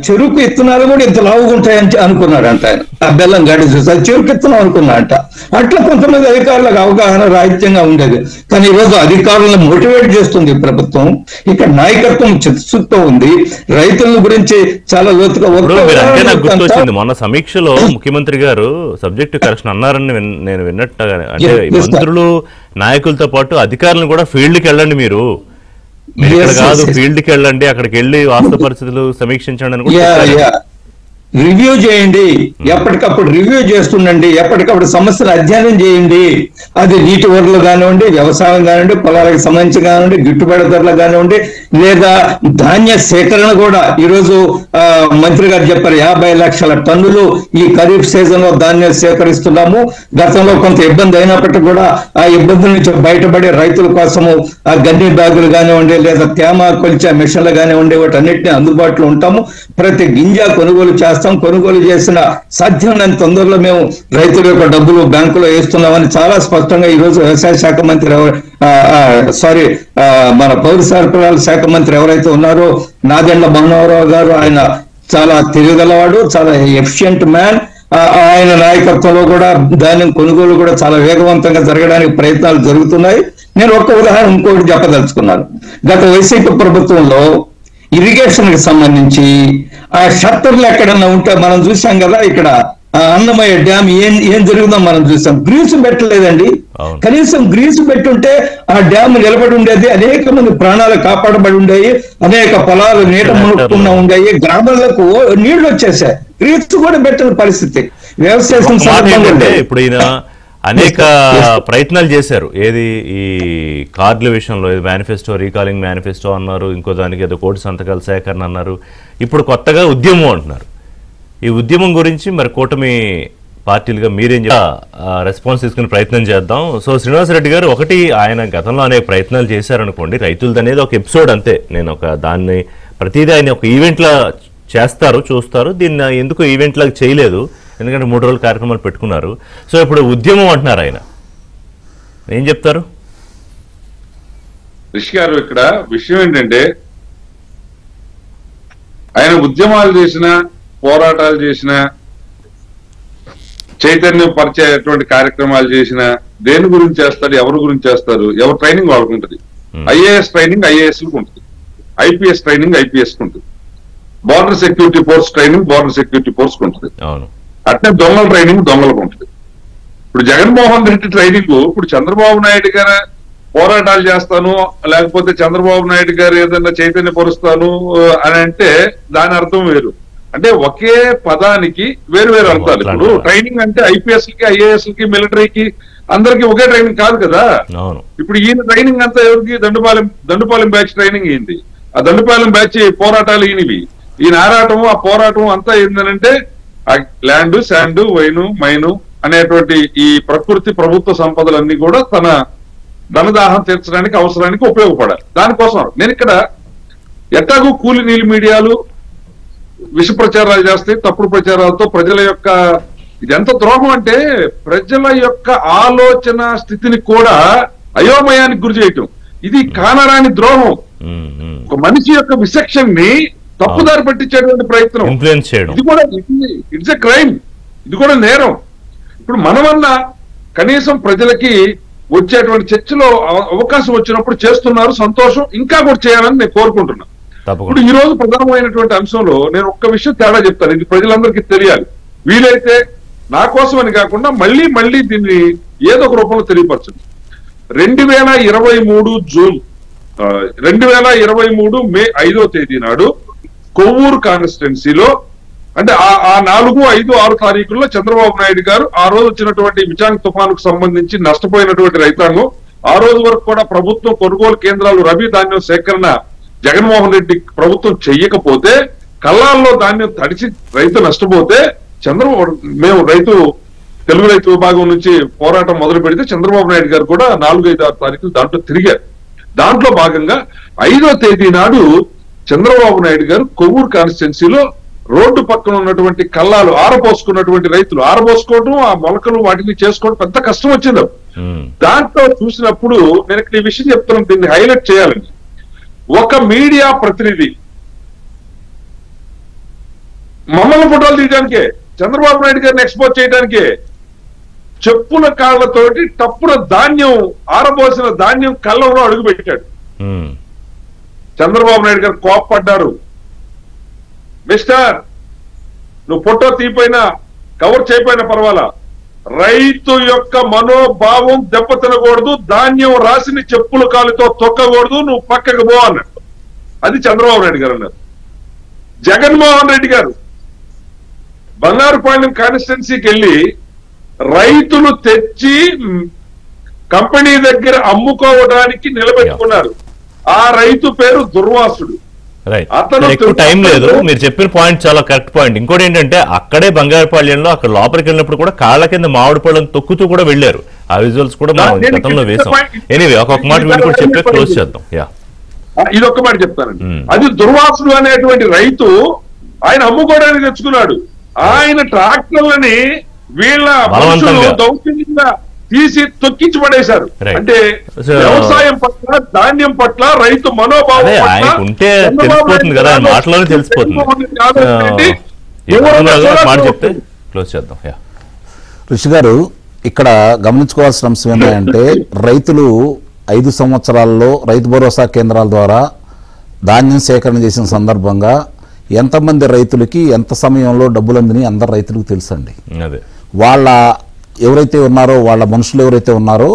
చెరుకు ఇత్తనాలు కూడా ఇంత లావుగుంటాయని అనుకున్నాడంట ఆయన. ఆ బెల్లం గడ్డ చూసి అది చెరుకు ఇత్తనం అనుకున్నాడంట. అట్లా కొంతమంది అధికారులకు అవగాహన రాహిత్యంగా ఉండేది. కానీ ఈరోజు అధికారులను మోటివేట్ చేస్తుంది ప్రభుత్వం. ఇక్కడ నాయకత్వం చిత్తశుద్ధితో ఉంది. రైతుల గురించి చాలా లోతుగా గుర్తొచ్చింది. మొన్న సమీక్షలో ముఖ్యమంత్రి గారు సబ్జెక్టు కరెక్షన్ అన్నారని నేను విన్నట్టుగా, అంటే మంత్రులు నాయకులతో పాటు అధికారులను కూడా ఫీల్డ్ కి వెళ్ళండి, మీరు కాదు ఫీల్డ్ కి వెళ్ళండి, అక్కడికి వెళ్ళి వాస్తవ పరిస్థితులు సమీక్షించండి అని కూడా రివ్యూ చేయండి, ఎప్పటికప్పుడు రివ్యూ చేస్తుండండి, ఎప్పటికప్పుడు సమస్యలు అధ్యయనం చేయండి. అది నీటి వనరులు కానివ్వండి, వ్యవసాయం కానివ్వండి, పొలాలకు సంబంధించి కానివ్వండి, గిట్టుబాటు ధరలు కానివ్వండి, లేదా ధాన్య సేకరణ కూడా. ఈరోజు మంత్రి గారు చెప్పారు 50 లక్షల టన్నులు ఈ ఖరీఫ్ సీజన్ లో ధాన్యం సేకరిస్తున్నాము. గతంలో కొంత ఇబ్బంది అయినప్పటికీ కూడా ఆ ఇబ్బందుల నుంచి బయటపడి రైతుల కోసము ఆ గన్ని బ్యాగులు కానివ్వండి, లేదా తేమ కొలిచే మిషన్లు కానివ్వండి, వాటన్నిటిని అందుబాటులో ఉంటాము. ప్రతి గింజ కొనుగోలు చేస్తాం. కొనుగోలు చేసిన సాధ్యమైనంత తొందరలో మేము రైతుల యొక్క డబ్బులు బ్యాంకులో వేస్తున్నామని చాలా స్పష్టంగా ఈ రోజు వ్యవసాయ శాఖ మంత్రి మన పౌర సరఫరాల శాఖ మంత్రి ఎవరైతే ఉన్నారో నాదెండ్ల మనోహరరావు గారు, ఆయన చాలా తెలివిగలవాడు, చాలా ఎఫిషియంట్ మ్యాన్. ఆయన నాయకత్వంలో కూడా ధాన్యం కొనుగోలు కూడా చాలా వేగవంతంగా జరగడానికి ప్రయత్నాలు జరుగుతున్నాయి. నేను ఒక్క ఉదాహరణ ఇంకోటి చెప్పదలుచుకున్నాను. గత వైసీపీ ప్రభుత్వంలో ఇరిగేషన్ కి సంబంధించి ఆ షట్టర్లు ఎక్కడన్నా ఉంటే మనం చూసాం కదా, ఇక్కడ అన్నమయ్య డ్యామ్ ఏం జరుగుతుందో మనం చూసాం. గ్రీసు పెట్టలేదండి, కనీసం గ్రీసు పెట్టుంటే ఆ డ్యామ్ నిలబడి ఉండేది, అనేక మంది ప్రాణాలు కాపాడబడి ఉండేవి, అనేక పొలాలు నీట మునుక్కుండా ఉండేవి, గ్రామాలకు నీళ్లు వచ్చేసాయి. గ్రీసు కూడా పెట్టిన పరిస్థితి వ్యవసాయం సందర్భంగా. ఇప్పుడు అనేక ప్రయత్నాలు చేశారు, ఏది ఈ కార్డుల విషయంలో, మేనిఫెస్టో, రీకాలింగ్ మేనిఫెస్టో అన్నారు, ఇంకో దానికి ఏదో కోటి సంతకాల సేకరణ అన్నారు, ఇప్పుడు కొత్తగా ఉద్యమం అంటున్నారు. ఈ ఉద్యమం గురించి మరి కూటమి పార్టీలుగా మీరేం రెస్పాన్స్ తీసుకునే ప్రయత్నం చేద్దాం. సో శ్రీనివాసరెడ్డి గారు, ఒకటి ఆయన గతంలో అనేక ప్రయత్నాలు చేశారనుకోండి, రైతులది అనేది ఒక ఎపిసోడ్ అంతే. నేను దాన్ని ప్రతిదీ ఆయన ఒక ఈవెంట్లా చేస్తారు, చూస్తారు. దీన్ని ఎందుకు ఈవెంట్లాగా చేయలేదు, ఎందుకంటే 3 రోజుల కార్యక్రమాలు పెట్టుకున్నారు. సో ఇప్పుడు ఉద్యమం అంటున్నారు, ఆయన ఏం చెప్తారు? రిషి గారు, ఇక్కడ విషయం ఏంటంటే ఆయన ఉద్యమాలు చేసిన, పోరాటాలు చేసిన, చైతన్యం పరిచేటువంటి కార్యక్రమాలు చేసిన, దేని గురించి చేస్తారు, ఎవరి గురించి చేస్తారు, ఎవరు ట్రైనింగ్ వాళ్ళకు ఉంటుంది. ఐఏఎస్ ట్రైనింగ్ ఐఏఎస్ కు ఉంటుంది, ఐపీఎస్ ట్రైనింగ్ ఐపీఎస్ కు ఉంటుంది, border security force training border security force కు ఉంటుంది, అట్నే దొంగల ట్రైనింగ్ దొంగలకు ఉంటుంది. ఇప్పుడు జగన్మోహన్ రెడ్డి ట్రైనింగ్, ఇప్పుడు చంద్రబాబు నాయుడు గారు పోరాటాలు చేస్తాను, లేకపోతే చంద్రబాబు నాయుడు గారు ఏదైనా చైతన్యపరుస్తాను అని అంటే దాని అర్థం వేరు. అంటే ఒకే పదానికి వేరు వేరు అర్థాలు. ఇప్పుడు ట్రైనింగ్ అంటే ఐపీఎస్ కి, ఐఏఎస్ కి, మిలిటరీకి అందరికి ఒకే ట్రైనింగ్ కాదు కదా. ఇప్పుడు ఈయన ట్రైనింగ్ అంతా ఎవరికి? దండుపాలెం బ్యాచ్ ట్రైనింగ్ అయింది. ఆ దండుపాలెం బ్యాచ్ పోరాటాలు ఈయనవి. ఈయన ఆరాటం, ఆ పోరాటం అంతా ఏంటంటే ల్యాండ్, శాండ్, వైను, మైను అనేటువంటి ఈ ప్రకృతి ప్రభుత్వ సంపదలన్నీ కూడా తన ధనదాహం తీర్చడానికి అవసరానికి ఉపయోగపడాలి. దానికోసం నేను ఇక్కడ ఎట్టాగూ కూలి నీళ్ళు మీడియాలు విష ప్రచారాలు చేస్తాయి, తప్పుడు ప్రచారాలతో ప్రజల యొక్క ఇదెంత ద్రోహం అంటే ప్రజల యొక్క ఆలోచన స్థితిని కూడా అయోమయానికి గురి చేయటం. ఇది కానరాని ద్రోహం. ఒక మనిషి యొక్క విచక్షణని తప్పుదారి పట్టించేటువంటి ప్రయత్నం, ఇది కూడా ఇట్స్ ఎ క్రైమ్, ఇది కూడా నేరం. ఇప్పుడు మనమన్నా కనీసం ప్రజలకి వచ్చేటువంటి చర్చలో అవకాశం వచ్చినప్పుడు చేస్తున్నారు, సంతోషం, ఇంకా కూడా చేయాలని నేను కోరుకుంటున్నా. ఇప్పుడు ఈ రోజు ప్రధానమైనటువంటి అంశంలో నేను ఒక్క విషయం తేడా చెప్తాను, ఇది ప్రజలందరికీ తెలియాలి. వీలైతే నా కోసం అని కాకుండా మళ్ళీ మళ్ళీ దీన్ని ఏదో ఒక రూపంలో తెలియపరచండి. 2023 జూన్ 2023 మే 5వ తేదీ నాడు కొవ్వూరు కాన్స్టిట్యున్సీలో, అంటే ఆ 4, 5, 6 తారీఖుల్లో చంద్రబాబు నాయుడు గారు ఆ రోజు వచ్చినటువంటి మిచాంగ్ తుఫానుకు సంబంధించి నష్టపోయినటువంటి రైతాంగం, ఆ రోజు వరకు కూడా ప్రభుత్వం కొనుగోలు కేంద్రాలు రబీ ధాన్యం సేకరణ జగన్మోహన్ రెడ్డి ప్రభుత్వం చెయ్యకపోతే కళ్ళాల్లో ధాన్యం తడిచి రైతు నష్టపోతే చంద్రబాబు మేము తెలుగు రైతు విభాగం నుంచి పోరాటం మొదలు పెడితే చంద్రబాబు నాయుడు గారు కూడా 4-5-6 తారీఖులు దాంట్లో తిరిగారు. దాంట్లో భాగంగా 5వ తేదీ నాడు చంద్రబాబు నాయుడు గారు కొవ్వూరు కాన్స్టిట్యున్సీలో రోడ్డు పక్కన ఉన్నటువంటి కళ్ళాలు ఆరబోసుకున్నటువంటి రైతులు ఆరబోసుకోవడం, ఆ మొలకలు వాటిని చేసుకోవడం పెద్ద కష్టం వచ్చింది. దాంట్లో చూసినప్పుడు నేను ఇక్కడ ఈ విషయం చెప్తున్నాను, దీన్ని హైలైట్ చేయాలని. ఒక మీడియా ప్రతినిధి మమ్మల్ని ఫోటోలు తీయడానికే, చంద్రబాబు నాయుడు గారిని ఎక్స్పోజ్ చేయడానికే చెప్పుల కాళ్లతోటి టప్పున ధాన్యం ఆరబోసిన ధాన్యం కళ్ళంలో అడుగు పెట్టాడు. చంద్రబాబు నాయుడు గారు కోప్పడ్డారు. మిస్టర్, నువ్వు ఫోటో తీపోయినా కవర్ చేయపోయినా పర్వాలా, రైతు యొక్క మనోభావం దెబ్బతినకూడదు, ధాన్యం రాసిన చెప్పుల కాలుతో తొక్కకూడదు, నువ్వు పక్కకు పో అన్నాడు. అది చంద్రబాబు నాయుడు గారు అన్నారు. జగన్మోహన్ రెడ్డి గారు బంగారుపాలెం కాన్స్టిట్యున్సీకి వెళ్ళి రైతులు తెచ్చి కంపెనీ దగ్గర అమ్ముకోవడానికి నిలబెట్టుకున్నారు. ఆ రైతు పేరు దుర్వాసుడు. ఎక్కువ టైం లేదు, మీరు చెప్పిన పాయింట్ చాలా కరెక్ట్ పాయింట్. ఇంకోటి ఏంటంటే అక్కడే బంగారుపాళ్యంలో అక్కడ లోపలికి వెళ్ళినప్పుడు కూడా కాళ్ళ కింద మామిడి పళ్ళను తొక్కుతూ కూడా వెళ్ళారు. ఆ విజువల్స్ కూడా మనం గతంలో వేసాం. ఎనీవే ఒక్కొక్క మాట వీళ్ళు కూడా చెప్పే క్లోజ్ చేద్దాం. ఇది ఒక్క మాట చెప్తానండి. అది దుర్వాసుడు అనేటువంటి రైతు ఆయన అమ్ముకోవడానికి తెచ్చుకున్నాడు. ఆయన ట్రాక్టర్లని వీళ్ళ మనుషులు దౌర్జన్యంగా తీసి తొక్కించి పడేశారు. అంటే వ్యవసాయం పట్ల, ధాన్యం పట్ల రైతు మనోభావం ఉంటే తెలిసిపోతుంది కదా, మాటలోనే తెలిసిపోతుంది. ఋషి గారు, ఇక్కడ గమనించుకోవాల్సిన అంశం ఏంటంటే రైతులు 5 సంవత్సరాల్లో రైతు భరోసా కేంద్రాల ద్వారా ధాన్యం సేకరణ చేసిన సందర్భంగా ఎంతమంది రైతులకి ఎంత సమయంలో డబ్బులు అందినాయి అందరు రైతులకు తెలుసండి. వాళ్ళ ఎవరైతే ఉన్నారో, వాళ్ళ మనుషులు ఎవరైతే ఉన్నారో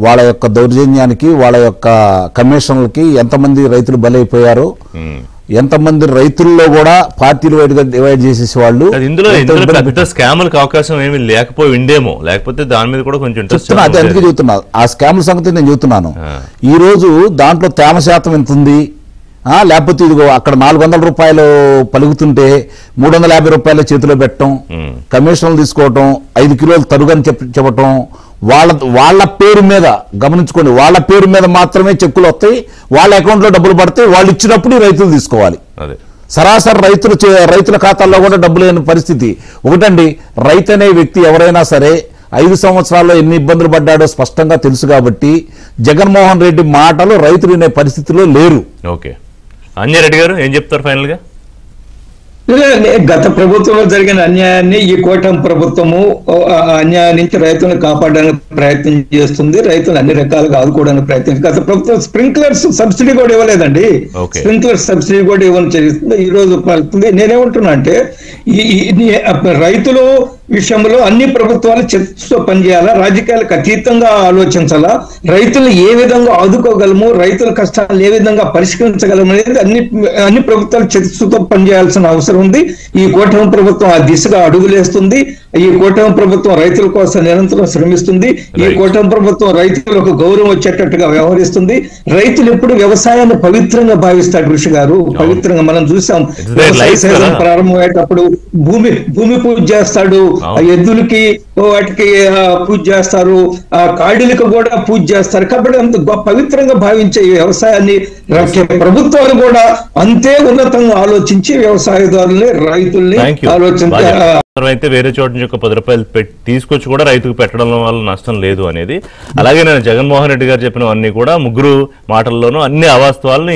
వాళ్ళ యొక్క దౌర్జన్యానికి, వాళ్ళ యొక్క కమిషన్లకి ఎంతమంది రైతులు బలైపోయారో, ఎంతమంది రైతుల్లో కూడా పార్టీలు వైడ్గా డివైడ్ చేసేసి వాళ్ళు ఇందులో స్కాములకు అవకాశం ఏమి లేకపోయి ఉండేమో, లేకపోతే దాని మీద కూడా కొంచెం అదే అందుకే చెబుతున్నా. ఆ స్కాముల సంగతి నేను చెబుతున్నాను. ఈ రోజు దాంట్లో తేమ శాతం ఎంత ఉంది, లేకపోతే ఇదిగో అక్కడ 400 రూపాయలు పలుకుతుంటే 350 రూపాయల చేతిలో పెట్టడం, కమిషన్లు తీసుకోవటం, 5 కిలోలు తరుగని చెప్పటం, వాళ్ళ పేరు మీద గమనించుకోండి, వాళ్ళ పేరు మీద మాత్రమే చెక్కులు వస్తాయి, వాళ్ళ అకౌంట్లో డబ్బులు పడతాయి, వాళ్ళు ఇచ్చినప్పుడు రైతులు తీసుకోవాలి. సరాసరి రైతుల ఖాతాల్లో కూడా డబ్బులు లేని పరిస్థితి. ఒకటండి, రైతు అనే వ్యక్తి ఎవరైనా సరే 5 సంవత్సరాల్లో ఎన్ని ఇబ్బందులు పడ్డాడో స్పష్టంగా తెలుసు. కాబట్టి జగన్మోహన్ రెడ్డి మాటలు రైతులు వినే పరిస్థితిలో లేరు. ఓకే, అంజారెడ్డి గారు ఏం చెప్తారు ఫైనల్ గా? గత ప్రభుత్వంలో జరిగిన అన్యాయాన్ని ఈ కూటమి ప్రభుత్వము అన్యాయం నుంచి రైతులను కాపాడడానికి ప్రయత్నం చేస్తుంది, రైతులు అన్ని రకాలుగా ఆదుకోవడానికి ప్రయత్నం. గత ప్రభుత్వం స్ప్రింక్లర్స్ సబ్సిడీ కూడా ఇవ్వలేదండి, స్ప్రింక్లర్స్ సబ్సిడీ కూడా ఇవ్వని చేస్తుంది. ఈ రోజు నేనేమంటున్నా అంటే రైతులు విషయంలో అన్ని ప్రభుత్వాలు చర్చతో పనిచేయాలా, రాజకీయాలకు అతీతంగా ఆలోచించాలా, రైతులు ఏ విధంగా ఆదుకోగలము, రైతుల కష్టాలను ఏ విధంగా పరిష్కరించగలము అనేది అన్ని ప్రభుత్వాలు చర్చతో పనిచేయాల్సిన అవసరం ఉంది. ఈ కూటమి ప్రభుత్వం ఆ దిశగా అడుగులేస్తుంది. ఈ కూటమి ప్రభుత్వం రైతుల కోసం నిరంతరం శ్రమిస్తుంది. ఈ కూటమి ప్రభుత్వం రైతులకు గౌరవం వచ్చేటట్టుగా వ్యవహరిస్తుంది. రైతులు ఎప్పుడు వ్యవసాయాన్ని పవిత్రంగా భావిస్తాడు. ఋషి గారు, పవిత్రంగా మనం చూసాం, వ్యవసాయ సీజన్ ప్రారంభమయ్యేటప్పుడు భూమి పూజ చేస్తాడు, ఎద్దులకి వాటికి పూజ చేస్తారు, ఆ కాడిలకు కూడా పూజ చేస్తారు. కాబట్టి అంత పవిత్రంగా భావించే ఈ వ్యవసాయాన్ని ప్రభుత్వాలు కూడా అంతే ఉన్నతంగా ఆలోచించి వ్యవసాయదారుల్ని, రైతుల్ని ఆలోచించారు. అయితే వేరే చోట నుంచి ఒక 10 రూపాయలు తీసుకొచ్చి కూడా రైతుకు పెట్టడం వల్ల నష్టం లేదు అనేది. అలాగే నేను జగన్మోహన్ రెడ్డి గారు చెప్పినవన్నీ కూడా ముగ్గురు మాటల్లోనూ అన్ని అవాస్తవాలని